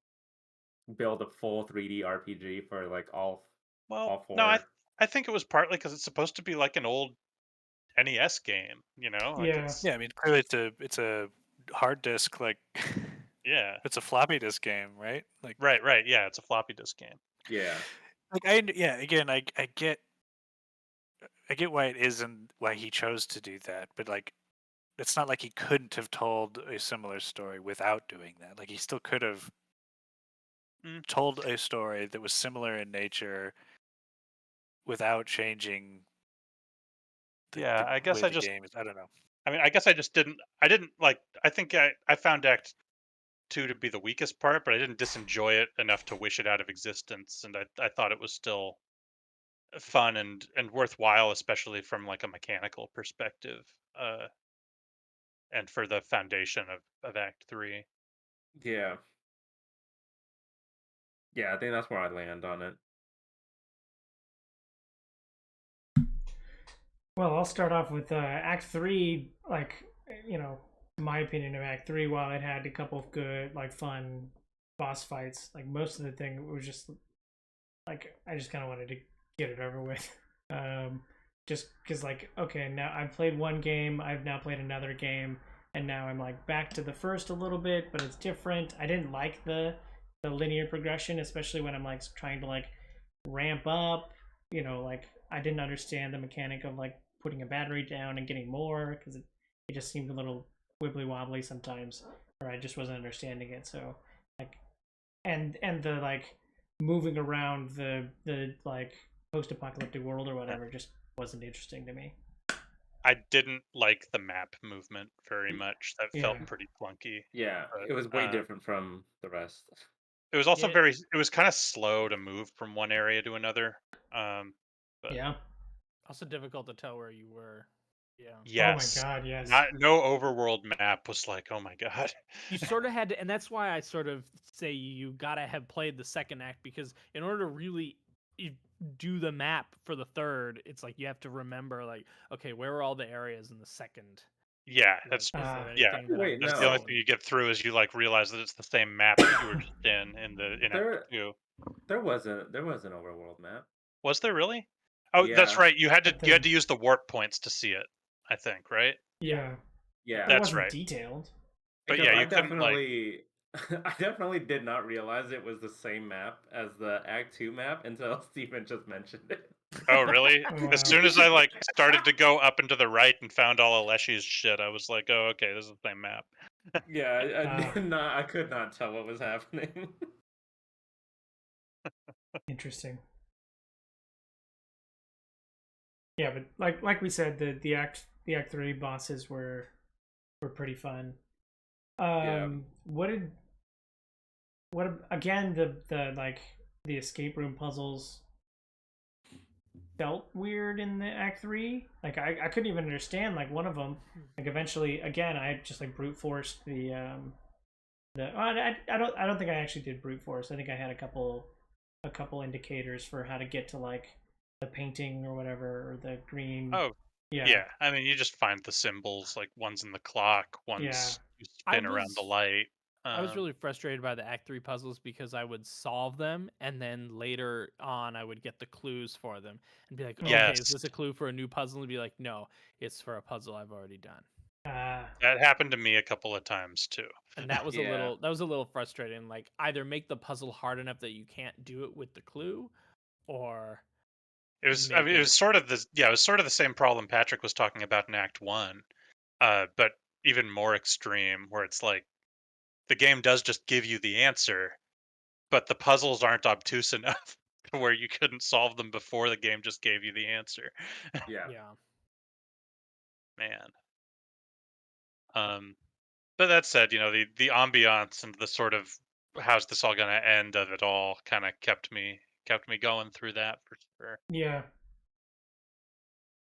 build a full 3D RPG for like all Well, four. no, I think it was partly because it's supposed to be like an old NES game, Like Yeah. it's Yeah, I mean, clearly it's a hard disk, like yeah. it's a floppy disk game, right? Like, Right. Yeah, it's a floppy disk game. Yeah, like again, I get why it is and why he chose to do that, but like, it's not like he couldn't have told a similar story without doing that. Like, he still could have Mm. told a story that was similar in nature without changing. Yeah, I guess way I the just game is. I don't know. I mean, I guess I just didn't. I didn't like. I think I found Act 2 to be the weakest part, but I didn't disenjoy it enough to wish it out of existence. And I thought it was still fun and worthwhile, especially from like a mechanical perspective, and for the foundation of Act 3. yeah, yeah. I think that's where I land on it. Well, I'll start off with Act 3, like, my opinion of Act 3, while it had a couple of good, like, fun boss fights, like, most of the thing was just, like, I just kind of wanted to get it over with. Just because, like, okay, now I've played one game, I've now played another game, and now I'm, like, back to the first a little bit, but it's different. I didn't like the linear progression, especially when I'm, like, trying to, like, ramp up, like, I didn't understand the mechanic of like putting a battery down and getting more because it just seemed a little wibbly wobbly sometimes, or I just wasn't understanding it. So like, and the like moving around the like post-apocalyptic world or whatever just wasn't interesting to me. I didn't like the map movement very much. That felt Yeah. pretty clunky. Yeah, But it was way different from the rest. it was also Yeah. it was kind of slow to move from one area to another. But Yeah. Also difficult to tell where you were. Yeah. Oh my yes, god, yes. no overworld map was like, oh my god. You sort of had to, and that's why I sort of say you gotta have played the second act, because in order to really do the map for the third, it's like you have to remember, like, okay, where are all the areas in the second? Yeah, Like, that's is there yeah. anything that I Wait, missed? That's the only no. thing you get through is you like realize that it's the same map that you were just in Act There 2. there wasn't an overworld map. Was there really? Oh, that's Yeah. right. You had But to use the warp points to see it, I think, right? Yeah. Yeah. But it That's wasn't right. detailed. But Because yeah, I you couldn't like definitely I definitely did not realize it was the same map as the Act 2 map until Steven just mentioned it. oh really? Oh, As wow. soon as I like started to go up and to the right and found all of Leshy's shit, I was like, oh okay, this is the same map. Yeah, I Ah. did not I could not tell what was happening. Interesting. Yeah, but like we said, the act 3 bosses were pretty fun. Yeah. Again, the like the escape room puzzles felt weird in the act 3. Like I couldn't even understand like one of them. Like eventually again I just like brute forced I don't think I actually did brute force. I think I had a couple indicators for how to get to like the painting or whatever, or the green. Oh Yeah. yeah, I mean you just find the symbols, like one's in the clock, Yeah. one's you spin around the light. I was really frustrated by the Act 3 puzzles because I would solve them, and then later on I would get the clues for them and be like, okay, is Yes. this a clue for a new puzzle? And be like, no, it's for a puzzle I've already done. That happened to me a couple of times too. And that was Yeah. a little frustrating. Like, either make the puzzle hard enough that you can't do it with the clue, or It was I make mean it it was sort of it was sort of the same problem Patrick was talking about in Act 1. But even more extreme where it's like the game does just give you the answer, but the puzzles aren't obtuse enough to where you couldn't solve them before the game just gave you the answer. Yeah. yeah. Man. Um but that said, the ambiance and the sort of how's this all gonna end of it all kind of kept me going through that for sure. Yeah.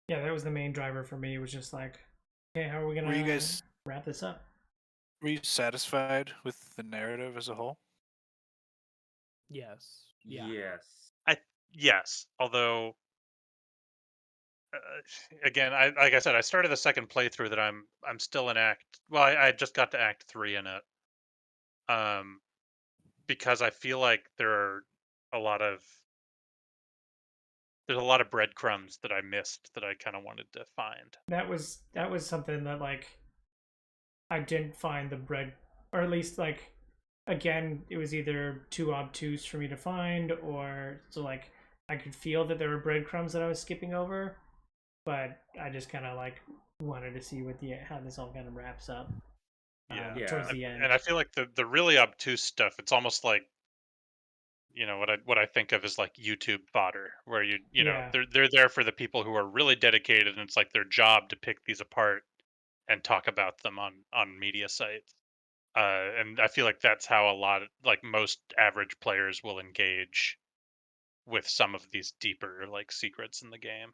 Yeah, that was the main driver for me. It was just like, okay, how are we Were you gonna guys wrap this up? were you satisfied with the narrative as a whole? Yes. Yeah. Yes. Yes, although uh, again, like I said, I started the second playthrough that I'm still in act. Well, I just got to Act 3 in it. Um, because I feel like a lot of there's a lot of breadcrumbs that I missed that I kind of wanted to find. That was something that like I didn't find the bread, or at least like again, it was either too obtuse for me to find, or so like I could feel that there were breadcrumbs that I was skipping over, but I just kind of like wanted to see how this all kind of wraps up. Yeah. Yeah. Towards the end. And I feel like the really obtuse stuff, it's almost like what I think of as like YouTube fodder, where Yeah. they're there for the people who are really dedicated, and it's like their job to pick these apart and talk about them on media sites. And I feel like that's how like most average players will engage with some of these deeper like secrets in the game.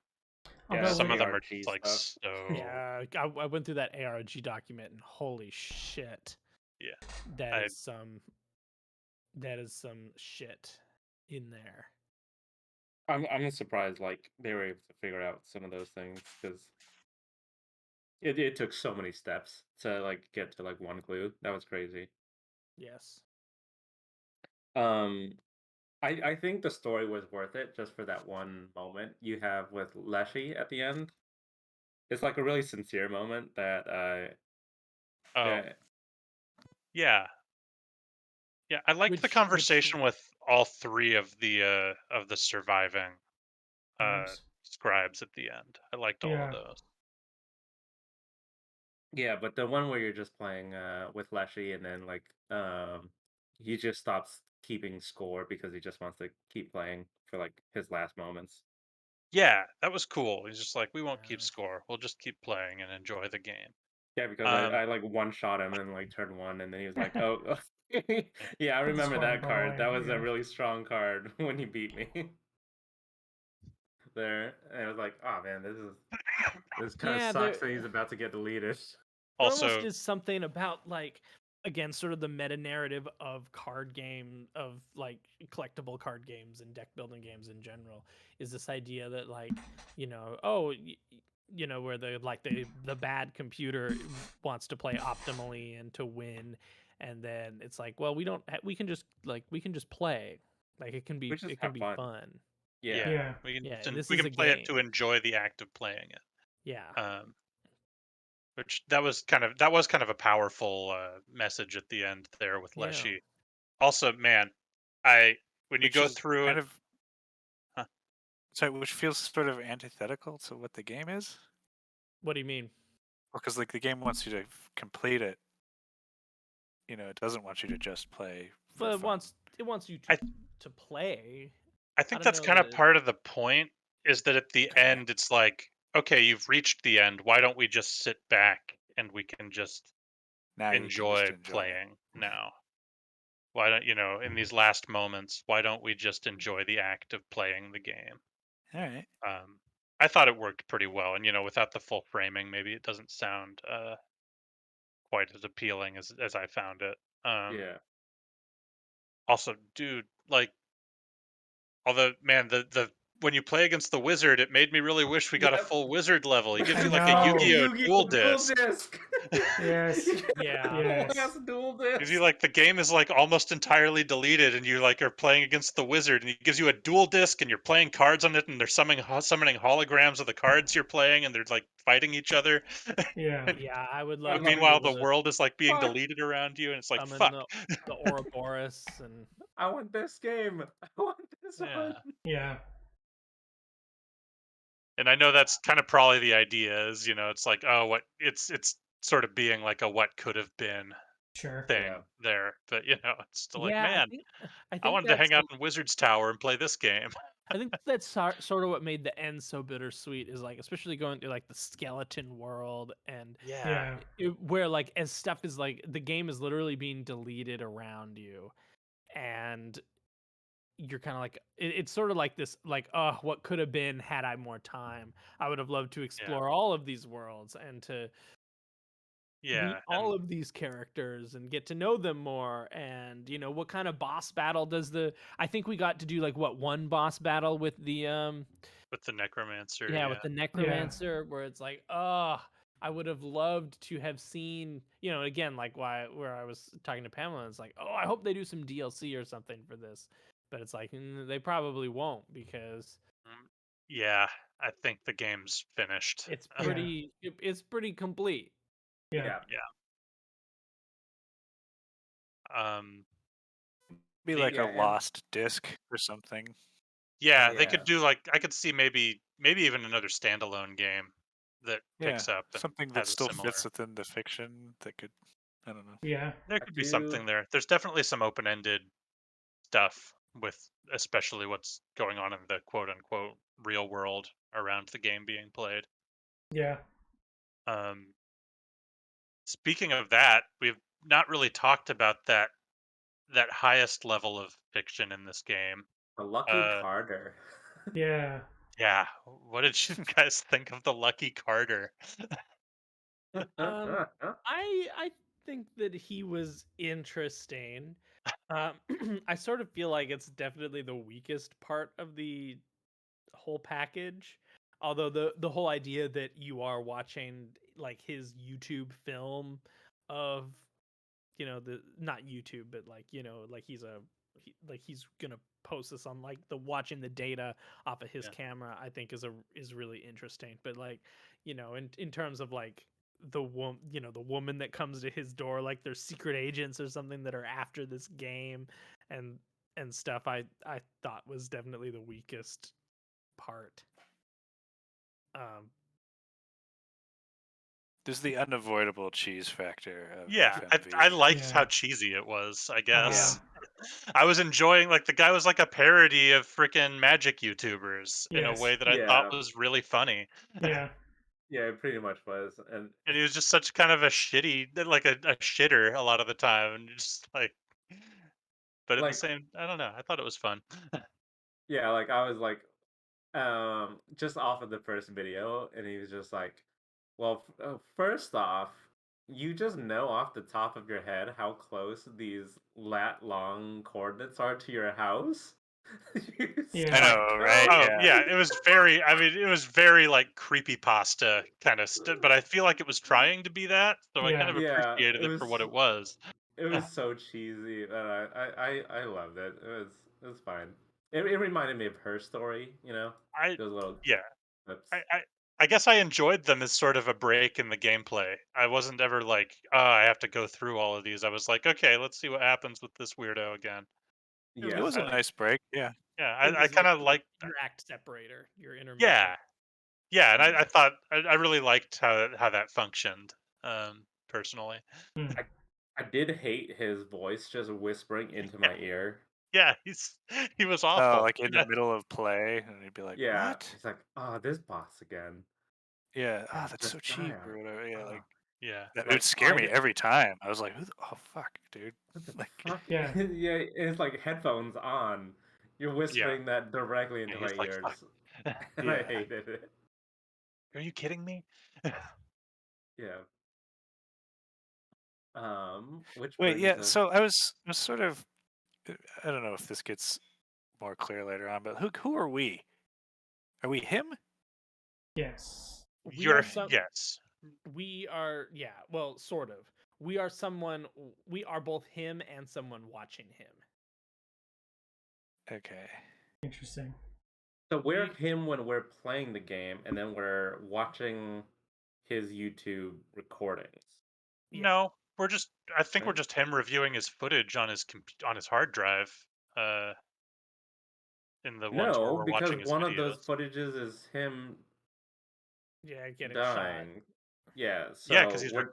Yeah, Although Some the of we, them are ARG just like stuff. so Yeah. I went through that ARG document, and holy shit. yeah. That I- is some shit in there. I'm surprised like they were able to figure out some of those things because it took so many steps to like get to like one clue. That was crazy. Yes. Um, I think the story was worth it just for that one moment you have with Leshy at the end. It's like a really sincere moment that Oh that yeah. Yeah, I liked the Which conversation with all three of the surviving scribes at the end. I liked all of yeah. those. yeah, but the one where you're just playing with Leshy and then like he just stops keeping score because he just wants to keep playing for like his last moments. Yeah, that was cool. He's just like, we won't keep Yeah. score. We'll just keep playing and enjoy the game. Yeah, because I like one shot him and like turned one, and then he was like, "Oh, yeah, I remember scoring that card. brawler, That was yeah. a really strong card when he beat me there." And I was like, "Oh man, this kind of Yeah, sucks that he's about to get deleted." there almost Also, is something about like again sort of the meta narrative of card game of like collectible card games and deck building games in general is this idea that like where the bad computer wants to play optimally and to win, and then it's like, well, we can just play, like We just it can have be fun. fun. Yeah. Yeah. Yeah, this we is can a play it to game. enjoy the act of playing it. Yeah. Which that was kind of a powerful message at the end there with Yeah. Leshy. Also, man, I when you Which go is through kind it, of huh, which feels sort of antithetical to what the game is. What do you mean? Because like the game wants you to complete it. It doesn't want you to just play for Well, fun. it wants you I to play. I I think don't that's know kind that of it. part of the point is that at the end it's like, okay, you've reached the end. Why don't we just sit back and we can just Now you can just enjoy enjoy it. playing now? Why don't in these last moments, why don't we just enjoy the act of playing the game? All right. I thought it worked pretty well, and without the full framing, maybe it doesn't sound quite as appealing as I found it. Yeah. Also, dude, like, although, man, the when you play against the wizard, it made me really wish we got a Yep. full wizard level. He gives I you like a know. Yu-Gi-Oh dual Yu-Gi-Oh! Dual disc. disc. Yes. You get Yeah. a Yes. full-ass dual Gives you disc. like the game is like almost entirely deleted, and you like are playing against the wizard, and he gives you a dual disc, and you're playing cards on it, and they're summoning holograms of the cards you're playing, and they're like fighting each other. Yeah. Yeah, I would I love But to love be meanwhile, able the to world is like being Fuck. deleted around you, and it's like summon fuck. the Ouroboros and I want this game. I want this one. Yeah. Yeah. And I know that's kind of probably the idea is, it's like, oh, what it's sort of being like a what could have been Sure. Yeah. thing there. But it's still like, yeah, man, I I think wanted to that's hang out in Wizard's Tower and play this game. I think that's sort of what made the end so bittersweet is like especially going to like the skeleton world and Yeah. Yeah. where like as stuff is like the game is literally being deleted around you, and you're kind of like it's sort of like this like, oh, what could have been had I more time. I would have loved to Yeah. explore all of these worlds and to meet Yeah. all of these characters and get to know them more, and what kind of boss battle does I think we got to do like what one boss battle with the With the Necromancer, yeah, yeah. with the necromancer, where it's like, oh, I would have loved to have seen, again, like where I was talking to Pamela, it's like, oh, I hope they do some DLC or something for this, but it's like they probably won't because Mm, Yeah, I think the game's finished. it's Yeah. it's pretty complete. Yeah. Yeah. Um, Be The like Yeah. a lost disc or something. yeah, they Yeah. could do like I could see maybe even another standalone game that Yeah. picks up and Something that has a still similar. fits within the fiction that could, I don't know. Yeah. There I could be do. something there. There's definitely some open-ended stuff with especially what's going on in the quote unquote real world around the game being played. Yeah. Um, Speaking of that, we've not really talked about that highest level of fiction in this game. A lucky Uh, Carter. Yeah. yeah, what did you guys think of the Lucky Carter? I think that he was interesting. Um, I sort of feel like it's definitely the weakest part of the whole package. Although the whole idea that you are watching like his YouTube film of the not YouTube but like like like he's gonna post this on like the watching the data off of his Yeah. camera, I think is really interesting. But like in terms of like the woman that comes to his door, like they're secret agents or something that are after this game and stuff, I thought was definitely the weakest part. There's the unavoidable cheese factor of Yeah, FMV. I liked Yeah. how cheesy it was, I guess. Yeah. I was enjoying, like, the guy was like a parody of freaking magic YouTubers in a way Yes. that I thought Yeah, was really funny. Yeah. yeah, it pretty much was, and And he was just such kind of a shitty, like a shitter a lot of the time, and just like, but at the like, same, I don't know, I thought it was fun. yeah, like I was like, just off of the first video, and he was just like, well, first off, you just know off the top of your head how close these lat long coordinates are to your house. Yeah. I know, right? Oh Yeah. yeah, it was very. I mean, it was very like creepy pasta kind of stuff. But I feel like it was trying to be that, so I kind Yeah. of Yeah, appreciated it for what it was. it was so cheesy, and I loved it. It was fine. It reminded me of her story, I those little yeah, clips. I guess I enjoyed them as sort of a break in the gameplay. I wasn't ever like, oh, I have to go through all of these. I was like, okay, let's see what happens with this weirdo again. It was It Yeah, just was a like nice break. Yeah. Yeah, it I was kind like of like that. your act separator, your intermission. Yeah, yeah, and I thought I really liked how that functioned, personally. Mm. I did hate his voice just whispering into my ear. Yeah, he was Oh, awful. like in the middle of play, and he'd be like, Yeah, "What?" he's like, "Oh, this boss again." Yeah. Oh, Yeah, that's so this cheap, guy. or whatever. Yeah, Oh, like Yeah. that would like scare me I every time. I was like, "Oh fuck, dude!" what the Like, fuck? Yeah. Yeah, it's like headphones on. You're Yeah. whispering that directly And into my he's like, "Fuck." ears, and I yeah. hated it. Are you kidding me? Yeah. Which Wait, brings yeah. us. So I was sort of. I don't know if this gets more clear later on, but who are we? Are we him? Yes. We are Yes. we are yeah, well, sort of. We are someone we are both him and someone watching him. Okay. Interesting. So we're We him when we're playing the game, and then we're watching his YouTube recordings, yeah. No, I think we're right? just him reviewing his footage on on his hard drive, uh, in the ones where No, we're because watching his one of those videos. footages is him Yeah, getting shot. dying. Yeah, Yeah, because so he's. we're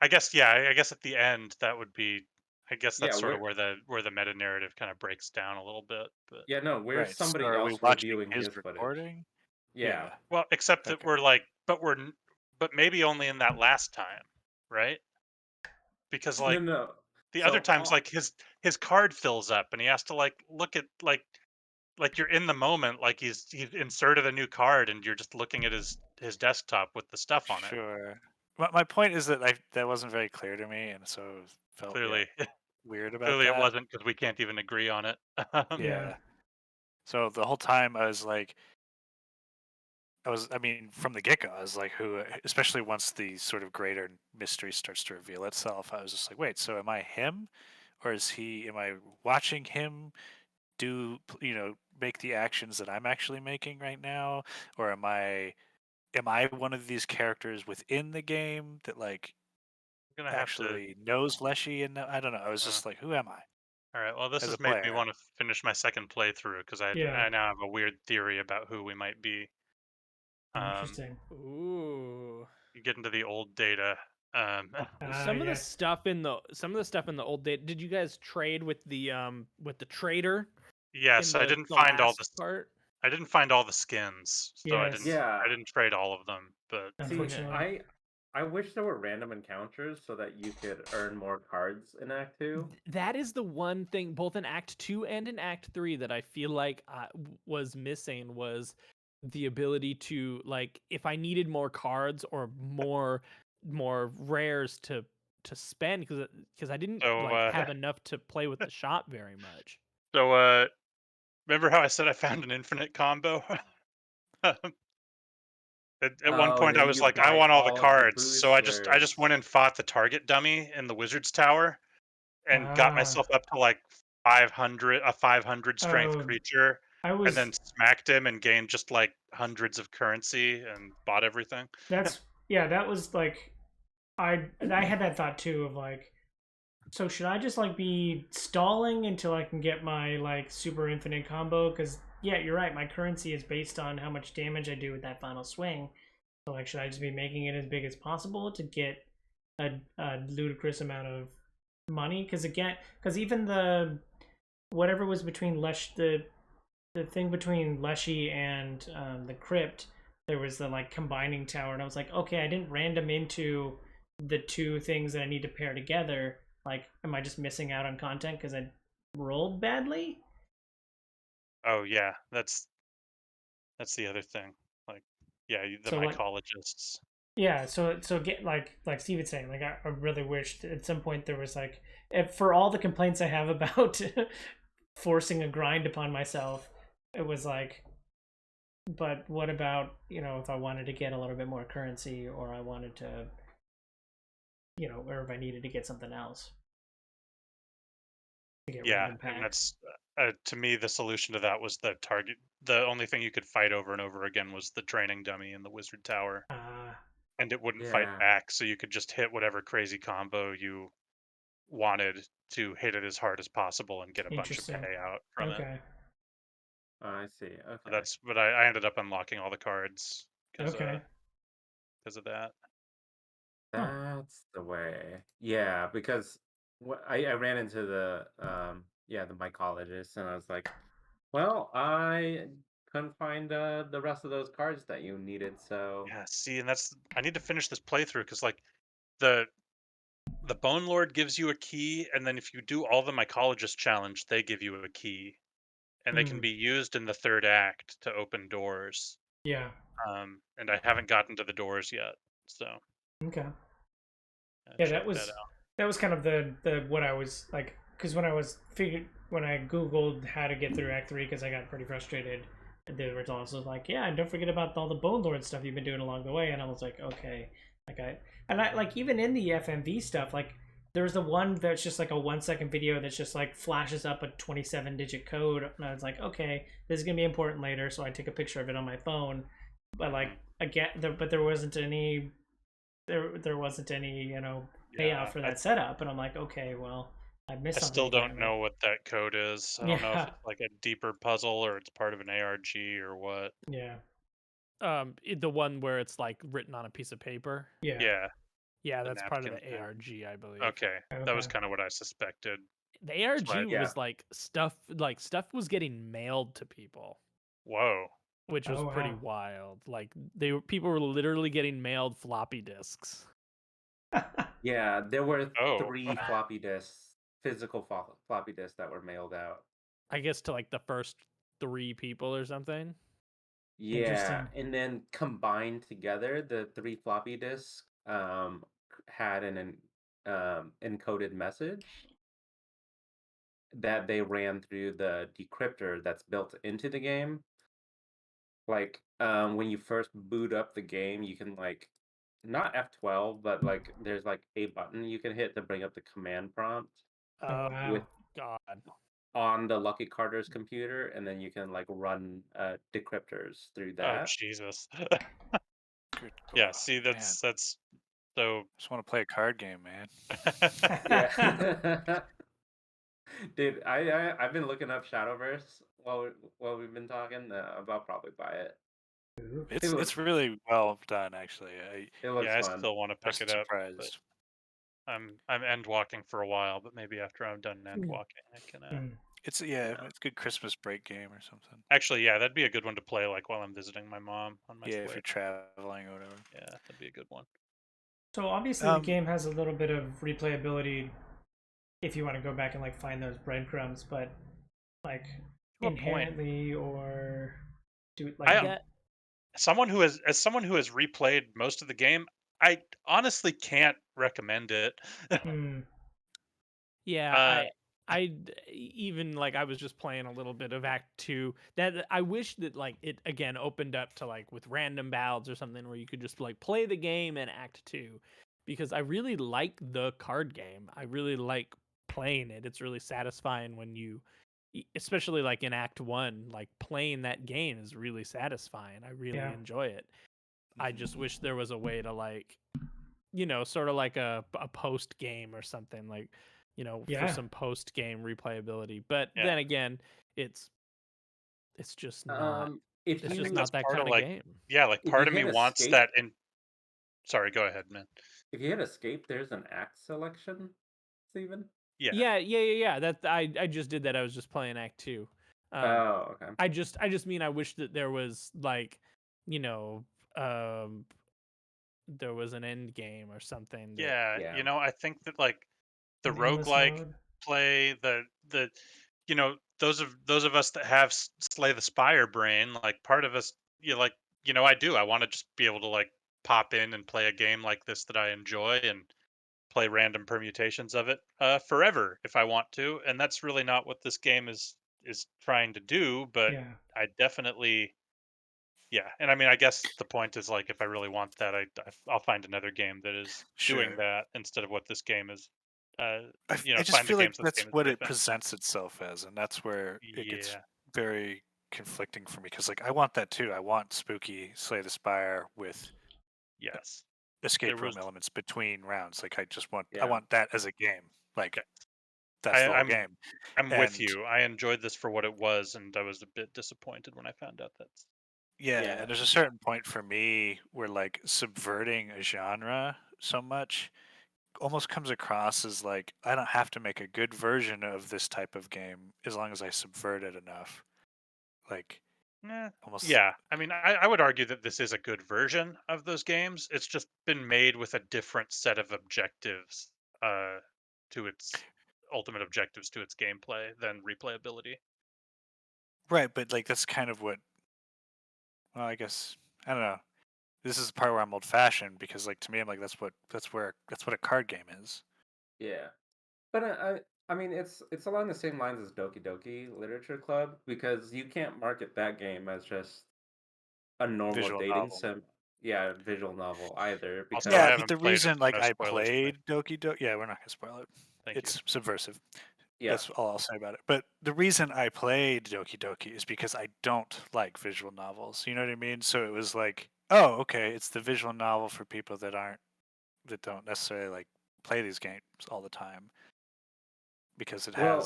I guess yeah. I guess at the end that would be. I guess yeah, that's sort we're of where the meta narrative kind of breaks down a little bit. But yeah, no, we're Right. So somebody are we else watching reviewing his his footage. recording? Yeah. Yeah. well, except that Okay. we're like, but maybe only in that last time, right? Because No, like no. the other So times, like his card fills up and he has to like look at like you're in the moment, like he inserted a new card and you're just looking at his desktop with the stuff on it. Sure. My point is that that wasn't very clear to me, and so I felt Clearly, weird about clearly it that. wasn't because we can't even agree on it. Yeah. Yeah. So the whole time I was like, I mean, from the get go, I was like, who? Especially once the sort of greater mystery starts to reveal itself, I was just like, wait, so am I him, or is he? Am I watching him do, make the actions that I'm actually making right now, or am I one of these characters within the game that like I'm gonna have to. actually knows Leshy? And I don't know. I was Uh, just like, who am I all right. Well, this as a has made me player? want to finish my second playthrough because Yeah. I now have a weird theory about who we might be. Interesting. Ooh. You get into the old data. Some of the Yes. stuff in the old date. Did you guys trade with the trader in Yes, I the didn't the find all last the part? I didn't find all the skins, so Yes. I yeah. didn't trade all of them. But See, Unfortunately. I wish there were random encounters so that you could earn more cards in Act 2. That is the one thing, both in Act 2 and in Act 3, that I feel like was missing was the ability to, like, if I needed more cards or more rares to spend, because I didn't so like have enough to play with the shop very much. so remember how I said I found an infinite combo? At one Oh, and point, I then was you like, I buy want all the all of the cards, so I just boosters. went and fought the target dummy in the wizard's tower, and got Ah. myself up to like 500 strength Oh, creature, I and was. then smacked him and gained just like hundreds of currency and bought everything. That's yeah. That was like. I had that thought too of like. So should I just like be stalling until I can get my like super infinite combo? Because yeah, you're right. My currency is based on how much damage I do with that final swing. So like, should I just be making it as big as possible to get a ludicrous amount of money? Because even the whatever was between the thing between Leshy and the crypt, there was the like combining tower, and I was like, okay, I didn't random into the two things that I need to pair together. Like, am I just missing out on content because I rolled badly? Oh yeah, that's the other thing. Like, yeah, the So like, mycologists. yeah, so get like Steven's saying, like I really wished at some point there was like, if, for all the complaints I have about forcing a grind upon myself, it was like, but what about, if I wanted to get a little bit more currency, or I wanted to, or if I needed to get something else to get Yeah, random and packs. that's to me the solution to that was the target. The only thing you could fight over and over again was the training dummy in the wizard tower, and it wouldn't fight Yeah. back, so you could just hit whatever crazy combo you wanted to hit it as hard as possible and get a bunch of Interesting. payout from it. Okay. I see. So Okay. that's, but I ended up unlocking all the cards because Okay. of that. Huh. That's the way. Yeah, because I ran into the the mycologist, and I was like, well, I couldn't find the rest of those cards that you needed, so Yeah, see, and I need to finish this playthrough because like the Bone Lord gives you a key, and then if you do all the mycologist challenge, they give you a key, and they can Hmm. be used in the third act to open doors. Yeah. And I haven't gotten to the doors yet, so Okay. Yeah, check that out. that was kind of the what I was like, because when I googled how to get through Act 3, because I got pretty frustrated, the results was like, yeah, and don't forget about all the Bone Lord stuff you've been doing along the way, and I was like, okay, like I like, even in the FMV stuff, like there's the one that's just like a 1 second video that's just like flashes up a 27-digit code, and I was like, okay, this is gonna be important later, so I take a picture of it on my phone, but like again, but there wasn't any there wasn't any payout Yeah, for that setup, and I'm like, okay, well, I missed I something still don't apparently. know what that code is. I don't know if Yeah. it's like a deeper puzzle or it's part of an ARG or what. Yeah. The one where it's like written on a piece of paper. Yeah. Yeah, Yeah, the that's part of napkin the thing. ARG, I believe. Okay, that was Okay. kind of what I suspected. The That's why ARG was like stuff was getting mailed to people, whoa. which was Oh pretty wow. wild. Like people were literally getting mailed floppy disks. yeah, there were Oh, 3 floppy disks, physical floppy disks that were mailed out. I guess to like the first 3 people or something. Yeah, Interesting. and then combined together, the 3 floppy disks had an encoded message that they ran through the decryptor that's built into the game. Like, when you first boot up the game, you can like not F12, but like there's like a button you can hit to bring up the command prompt Oh with wow. God. on the Lucky Carter's computer, and then you can like run decryptors through oh that. Jesus. Good. Yeah, see, Man, that's so. just want to play a card game, man. Yeah. Dude, I've been looking up Shadowverse while we've been talking. I'll probably buy it. It looks It's really well done, actually. it looks Yeah, I fun. still want to I was pick it up, but surprised. I'm end walking for a while. But maybe after I'm done end walking, I can. It's Yeah. it's a good Christmas break game or something. Actually, yeah, that'd be a good one to play like while I'm visiting my mom on my Yeah, if way. you're traveling or whatever. Yeah, that'd be a good one. So obviously the game has a little bit of replayability if you want to go back and like find those breadcrumbs, but like To a point. inherently, or do like I someone who has replayed most of the game, I honestly can't recommend it. hmm, Yeah, Uh, even like I was just playing a little bit of Act 2. That I wish that like it again opened up to like with random battles or something where you could just like play the game in Act 2, because I really like the card game. I really like playing it. It's really satisfying when you especially like in Act 1, like playing that game is really satisfying. I really yeah. enjoy it. I just wish there was a way to like sort of like a post game or something, like for Yeah. some post game replayability. But Yeah. then again, it's just not. if It's I just think you not that's that part kind of of like, game. yeah, like if part you of me hit wants escape, that in. Sorry, go ahead, man. if you hit escape, there's an act selection, Steven. Yeah, Yeah. That I just did that. I was just playing Act 2. Oh, okay. I just mean I wish that there was like, you know, um there was an end game or something that yeah. Yeah. I think that like the An endless roguelike mode. play, the those of us that have Slay the Spire brain, like part of us, I want to just be able to like pop in and play a game like this that I enjoy and play random permutations of it forever if I want to, and that's really not what this game is trying to do. But Yeah. I definitely, yeah, and I mean, I guess the point is like if I really want that, I'll find another game that is doing Sure. that instead of what this game is. I just Find the feel like games that this that's game is what doing it better. presents itself as, and that's where it gets Yeah. very conflicting for me. Because like I want that too. I want spooky Slay the Spire with Yes. escape There room was. elements between rounds. Like I Yeah. want that as a game. Like Yeah. that's the whole I'm game. I'm with And you. I enjoyed this for what it was, and I was a bit disappointed when I found out that's. yeah, Yeah. and there's a certain point for me where like subverting a genre so much almost comes across as like I don't have to make a good version of this type of game as long as I subvert it enough. Like almost Yeah. I mean, I would argue that this is a good version of those games. It's just been made with a different set of objectives uh, to its ultimate objectives to its gameplay than replayability. right, but like that's kind of what. Well, I guess I don't know. This is the part where I'm old fashioned because like to me I'm like that's what a card game is. Yeah. But I mean, it's along the same lines as Doki Doki Literature Club because you can't market that game as just a normal Visual dating novel. sim. Yeah, visual novel either Also, I Yeah, because but the haven't played it, reason so like no I spoilers for me. played Doki Doki, yeah, we're not gonna spoil it. Thank you. It's subversive. yeah, That's all I'll say about it. But the reason I played Doki Doki is because I don't like visual novels. You know what I mean? So it was like, oh, okay, it's the visual novel for people that don't necessarily like play these games all the time because well,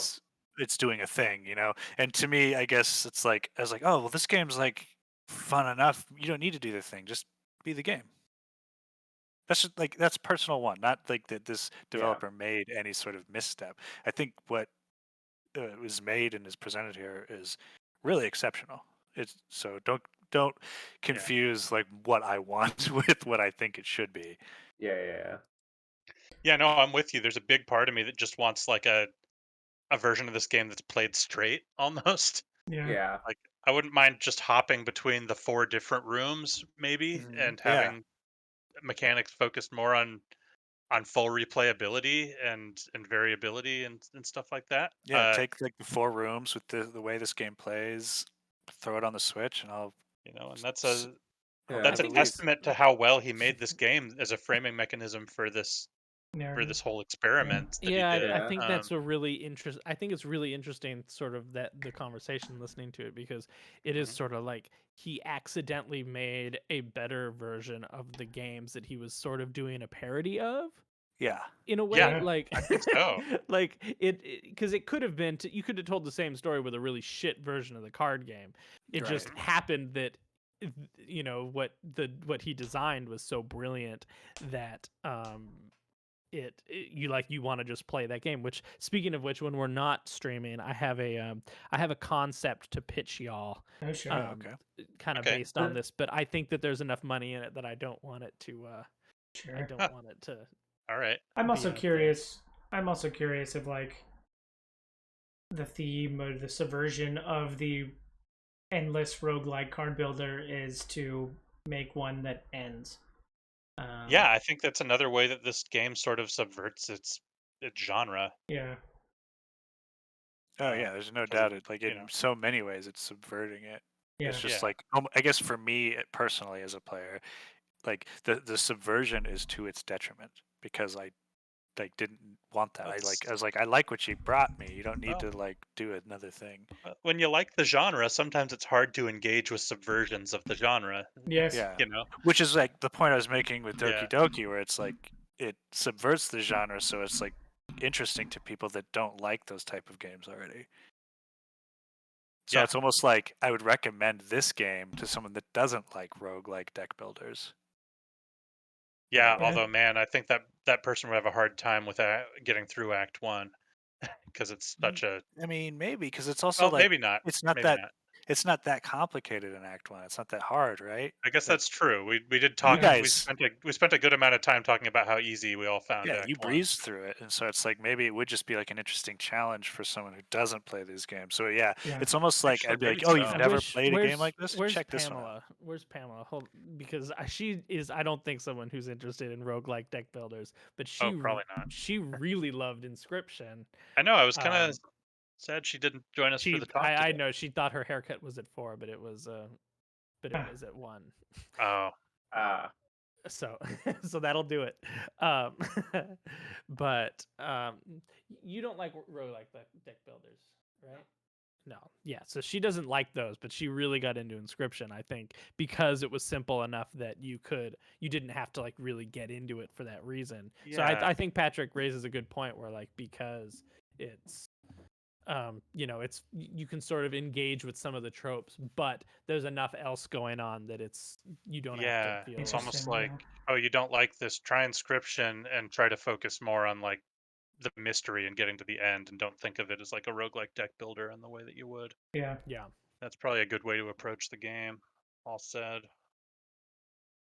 it's doing a thing, you know. And to me, I guess it's like I was like, oh, well, this game's like fun enough. You don't need to do the thing. Just be the game. That's just, like that's personal one, not like that this yeah, developer made any sort of misstep. I think what was made and is presented here is really exceptional. It's so don't Yeah. confuse like what I want with what I think it should be. yeah. Yeah, no, I'm with you. There's a big part of me that just wants like a version of this game that's played straight almost. Yeah. Yeah. Like I wouldn't mind just hopping between the four different rooms maybe Mhm. and Yeah, having mechanics focused more on full replayability and variability and stuff like that. yeah. Take like the four rooms with the way this game plays, throw it on the Switch, and And that's s- a Yeah, I that's a think it's testament to how well he made this game as a framing mechanism for this Narrative. whole experiment that he Yeah, did. I yeah, think that's a really interest. I think it's really interesting, sort of that the conversation listening to it because it is Mhm. sort of like he accidentally made a better version of the games that he was sort of doing a parody of yeah, in a way. Yeah, Yeah. Like, I think so. like it because it could have been. You could have told the same story with a really shit version of the card game. It right. just happened that what he designed was so brilliant that you want to just play that game. Which, speaking of which, when we're not streaming, I have a concept to pitch y'all, Oh, sure. Oh, okay. kind of Okay. based on this. But I think that there's enough money in it that I don't want it to. I Sure. don't Huh. want it to. All right. I'm be also out there. curious. I'm also curious if like the theme or the subversion of the endless roguelike card builder is to make one that ends. Yeah, I think that's another way that this game sort of subverts its genre. Yeah. Oh yeah, there's no 'Cause doubt. It like you in know, so many ways, it's subverting it. Yeah. It's just yeah, like I guess for me personally as a player, like the subversion is to its detriment because I like didn't want that. that's I was like I like what you brought me. You don't need well. to like do another thing. When you like the genre, sometimes it's hard to engage with subversions of the genre. Yes. Yeah, You know? which is like the point I was making with Yeah. Doki Doki, where it's like it subverts the genre, so it's like interesting to people that don't like those type of games already. So Yeah. it's almost like I would recommend this game to someone that doesn't like roguelike deck builders. Yeah, Yeah. although man, I think that person would have a hard time with getting through Act 1 because it's such a I mean, maybe because it's also well, like maybe not. it's not Maybe that not. it's not that complicated in Act One. It's not that hard, right? I guess Like that's true. We did you talk. Yeah. We guys, spent a good amount of time talking about how easy we all found yeah, you Act 1. breezed through it, and so it's like maybe it would just be like an interesting challenge for someone who doesn't play these games. So yeah, Yeah. it's almost like Actually, I'd be maybe like, oh, so. you've I never wish. played a game like this? Where's Check this one out. Pamela? Where's Pamela? Hold, because she is. I don't think someone who's interested in roguelike deck builders, but Oh, probably not. she really loved Inscription. I know. I was kind Um, of sad she didn't join us for she the talk I today. know she thought her haircut was at 4, but it was Ah. at 1. Oh, So so that'll do it. Um, but you don't like roguelike deck builders, right? No. Yeah, so she doesn't like those, but she really got into Inscription, I think, because it was simple enough that you didn't have to like really get into it for that reason. So yeah. I think Patrick raises a good point where like because it's it's you can sort of engage with some of the tropes, but there's enough else going on that you don't Yeah, have to feel it's like almost Interesting, like, oh, you don't like this, try Inscription and try to focus more on like the mystery and getting to the end and don't think of it as like a roguelike deck builder in the way that you would. Yeah. yeah. That's probably a good way to approach the game. All said.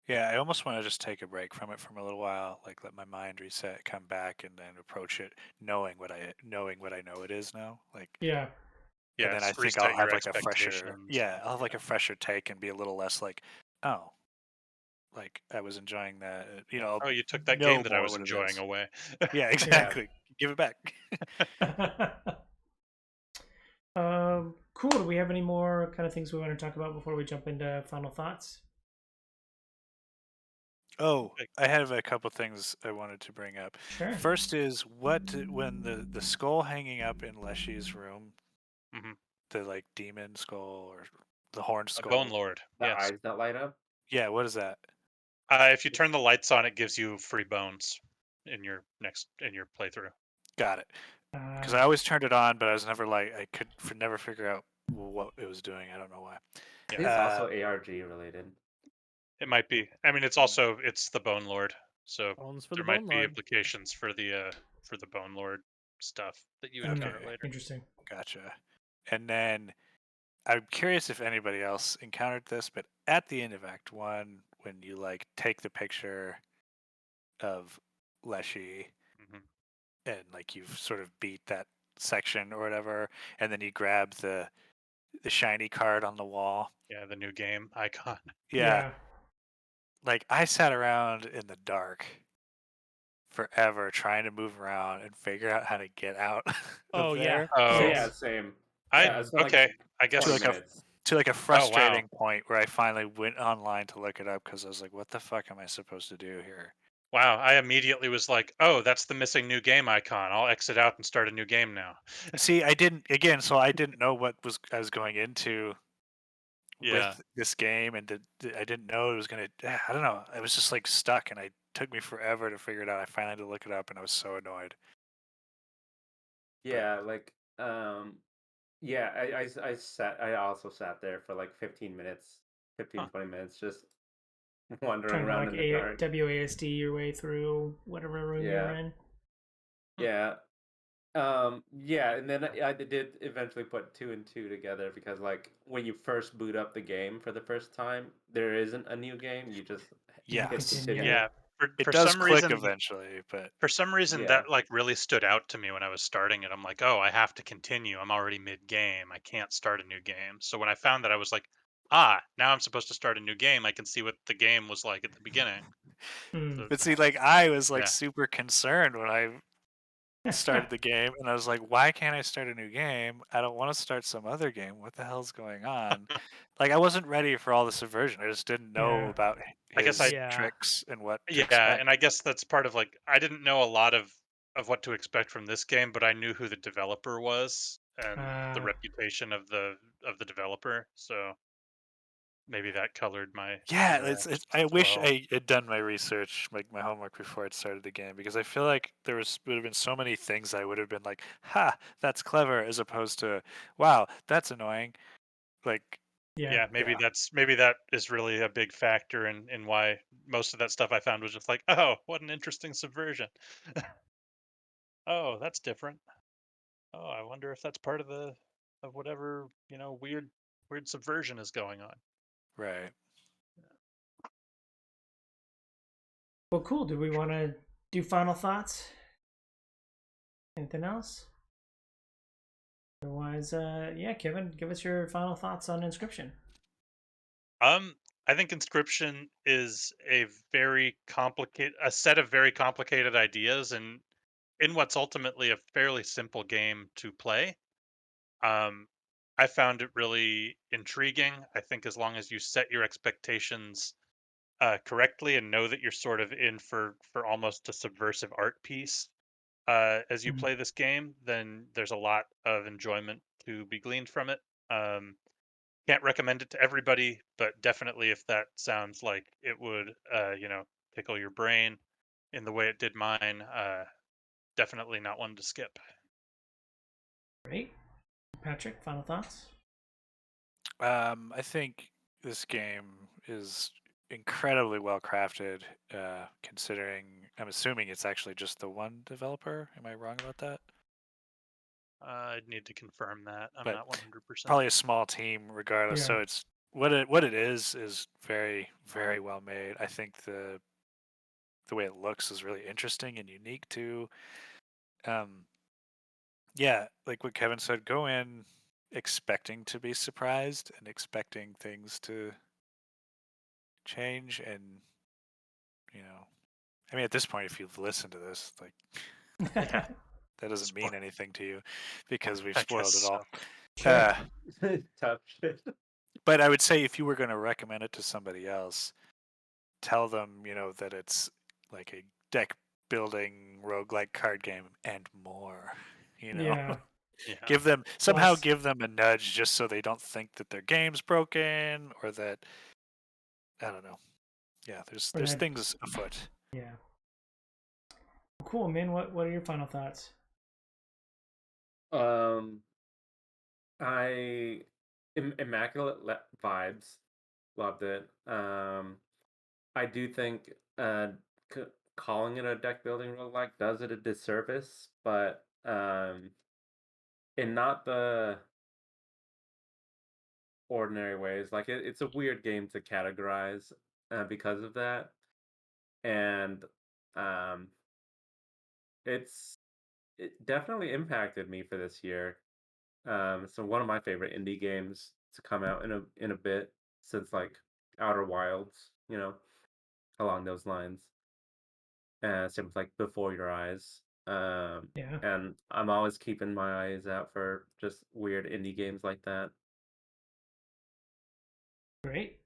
Yeah, I almost want to just take a break from it for a little while, like let my mind reset, come back, and then approach it knowing what I know it is now. Like, Yeah. Yeah, and then I think reset I'll your have like a fresher, expectations. yeah, I'll have like a fresher take and be a little less like, oh, like I was enjoying that. I'll Oh, you took that know game that I more was what it enjoying is. away. Yeah, exactly. Give it back. Cool. Do we have any more kind of things we want to talk about before we jump into final thoughts? Oh, I have a couple things I wanted to bring up. Sure. First is when the skull hanging up in Leshy's room, Mhm. the like demon skull or the horned A skull. Bone Lord. The Yes. eyes that light up. Yeah, what is that? If you turn the lights on, it gives you free bones in your playthrough. Got it. Because I always turned it on, but I was never like I could never figure out what it was doing. I don't know why. I think it's also ARG related. It might be. I mean, it's the Bone Lord, so Bones for there the might Bone be Lord. implications for the Bone Lord stuff that you Okay. encounter later. Interesting. Gotcha. And then I'm curious if anybody else encountered this, but at the end of Act 1, when you like take the picture of Leshy Mhm. and like you've sort of beat that section or whatever, and then you grab the shiny card on the wall. Yeah, the new game icon. Yeah. Like I sat around in the dark forever trying to move around and figure out how to get out of Oh, yeah. there. Oh, Yeah, same. I Yeah, it's been like okay. I guess 20 like a- minutes. To like a wow. frustrating point where I finally went online to look it up because I was like, what the fuck am I supposed to do here? Wow, I immediately was like, "Oh, that's the missing new game icon. I'll exit out and start a new game now." See, so I didn't know what I was going into Yeah. with this game, and I didn't know it was gonna. I don't know. I was just like stuck, and it took me forever to figure it out. I finally had to look it up, and I was so annoyed. Yeah, like yeah, I also sat there for like 15 minutes, 15 Huh. 20 minutes just wandering Trying to around like in the dark. WASD your way through whatever room you're Yeah. in. Yeah. Yeah, and then I did eventually put 2 and 2 together because like when you first boot up the game for the first time, there isn't a new game. You just Yeah, hit continue. Yeah. it For does some click reason, eventually, but Yeah. that like really stood out to me when I was starting it. I'm like, "Oh, I have to continue. I'm already mid-game. I can't start a new game." So when I found that, I was like, "Ah, now I'm supposed to start a new game. I can see what the game was like at the beginning." Hmm. So, but see, like I was like Yeah. super concerned when I started the game, and I was like, why can't I start a new game? I don't want to start some other game. What the hell's going on? Like I wasn't ready for all the subversion. I just didn't know Yeah. about I guess his Yeah. tricks and what to Yeah, expect. and I guess that's part of like I didn't know a lot of what to expect from this game, but I knew who the developer was and the reputation of the developer. So maybe that colored my Yeah, interactions I as wish well. I had done my research, like my homework before I'd started the game, because I feel like would have been so many things I would have been like, "Ha, that's clever," as opposed to, "Wow, that's annoying." Like, Yeah, maybe that is really a big factor in why most of that stuff I found was just like, oh, what an interesting subversion. Oh, that's different. Oh, I wonder if that's part of the of whatever, weird subversion is going on. right. Well, cool. Do we want to do final thoughts? Anything else? Otherwise, yeah, Kevin, give us your final thoughts on Inscription. I think Inscription is a set of very complicated ideas, and in what's ultimately a fairly simple game to play. Um, I found it really intriguing. I think as long as you set your expectations correctly and know that you're sort of in for almost a subversive art piece as you Mhm. play this game, then there's a lot of enjoyment to be gleaned from it. Um, can't recommend it to everybody, but definitely if that sounds like it would, tickle your brain in the way it did mine, definitely not one to skip. Great. Patrick, final thoughts? I think this game is incredibly well crafted, considering I'm assuming it's actually just the one developer. Am I wrong about that? I'd need to confirm that. I'm But not 100%. probably a small team regardless. Yeah. So it's what it is very, very well made. I think the way it looks is really interesting and unique too. Um, yeah, like what Kevin said, go in expecting to be surprised and expecting things to change. And I mean, at this point, if you've listened to this, like, Yeah, that doesn't mean Spo- anything to you because we've I spoiled guess it all. so. Uh, Tough shit. but I would say if you were going to recommend it to somebody else, tell them, that it's like a deck building roguelike card game and more. Yeah. Yeah. Somehow Plus, give them a nudge just so they don't think that their game's broken or that, I don't know. Yeah, or there's that, things afoot. yeah. Cool, man. What are your final thoughts? Um, I immaculate vibes, loved it. I do think c- calling it a deck building roguelike does it a disservice, but in not the ordinary ways. Like it's a weird game to categorize because of that, and um, it definitely impacted me for this year. So one of my favorite indie games to come out in a bit since like Outer Wilds, along those lines. Same with like Before Your Eyes. Yeah. And I'm always keeping my eyes out for just weird indie games like that. Great.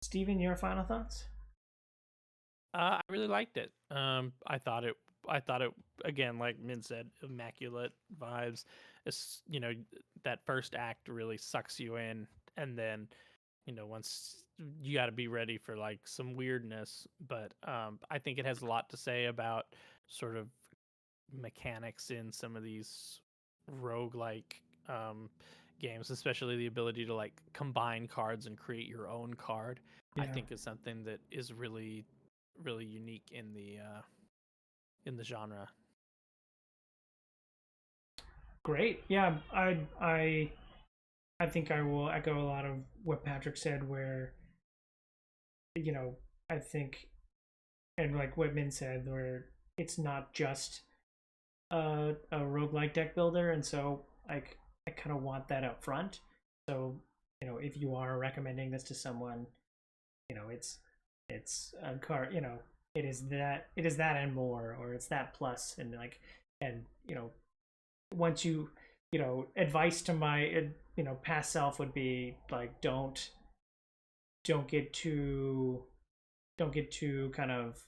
Steven, your final thoughts? I really liked it. I thought it again, like Min said, immaculate vibes. It's that first act really sucks you in, and then once you got to be ready for like some weirdness. But I think it has a lot to say about sort of mechanics in some of these roguelike games, especially the ability to like combine cards and create your own card. I Yeah. think is something that is really, really unique in the genre. Great. Yeah, I think I will echo a lot of what Patrick said where I think and like what Min said where it's not just a roguelike deck builder, and so like I kind of want that up front. So, if you are recommending this to someone, it's a card, it is that and more, or it's that plus, and like, and once advice to my past self would be like don't get too kind of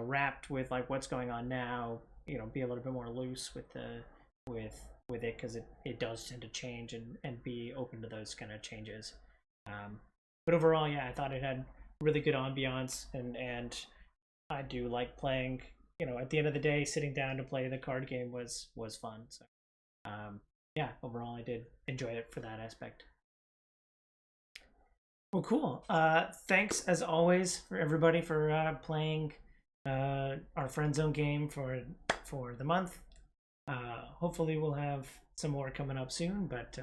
wrapped with like what's going on now. Be a little bit more loose with with it, because it does tend to change, and be open to those kind of changes. But overall, yeah, I thought it had really good ambiance, and I do like playing. At the end of the day, sitting down to play the card game was fun. So, yeah, overall, I did enjoy it for that aspect. Well, cool. Thanks as always for everybody for playing our friend zone game for the month. Hopefully we'll have some more coming up soon. But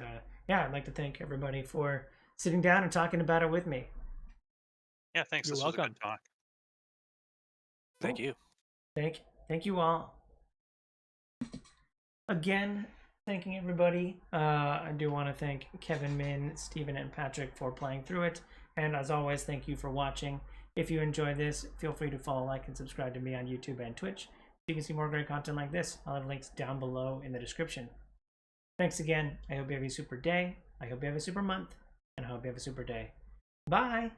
yeah, I'd like to thank everybody for sitting down and talking about it with me. Yeah, thanks. You're This was a welcome. good talk. Thank Cool. you. Thank you all. Again, thanking everybody. I do want to thank Kevin, Min, Steven, and Patrick for playing through it. And as always, thank you for watching. If you enjoyed this, feel free to follow, like, and subscribe to me on YouTube and Twitch. You can see more great content like this. I'll have links down below in the description. Thanks again. I hope you have a super day. I hope you have a super month. And I hope you have a super day. Bye!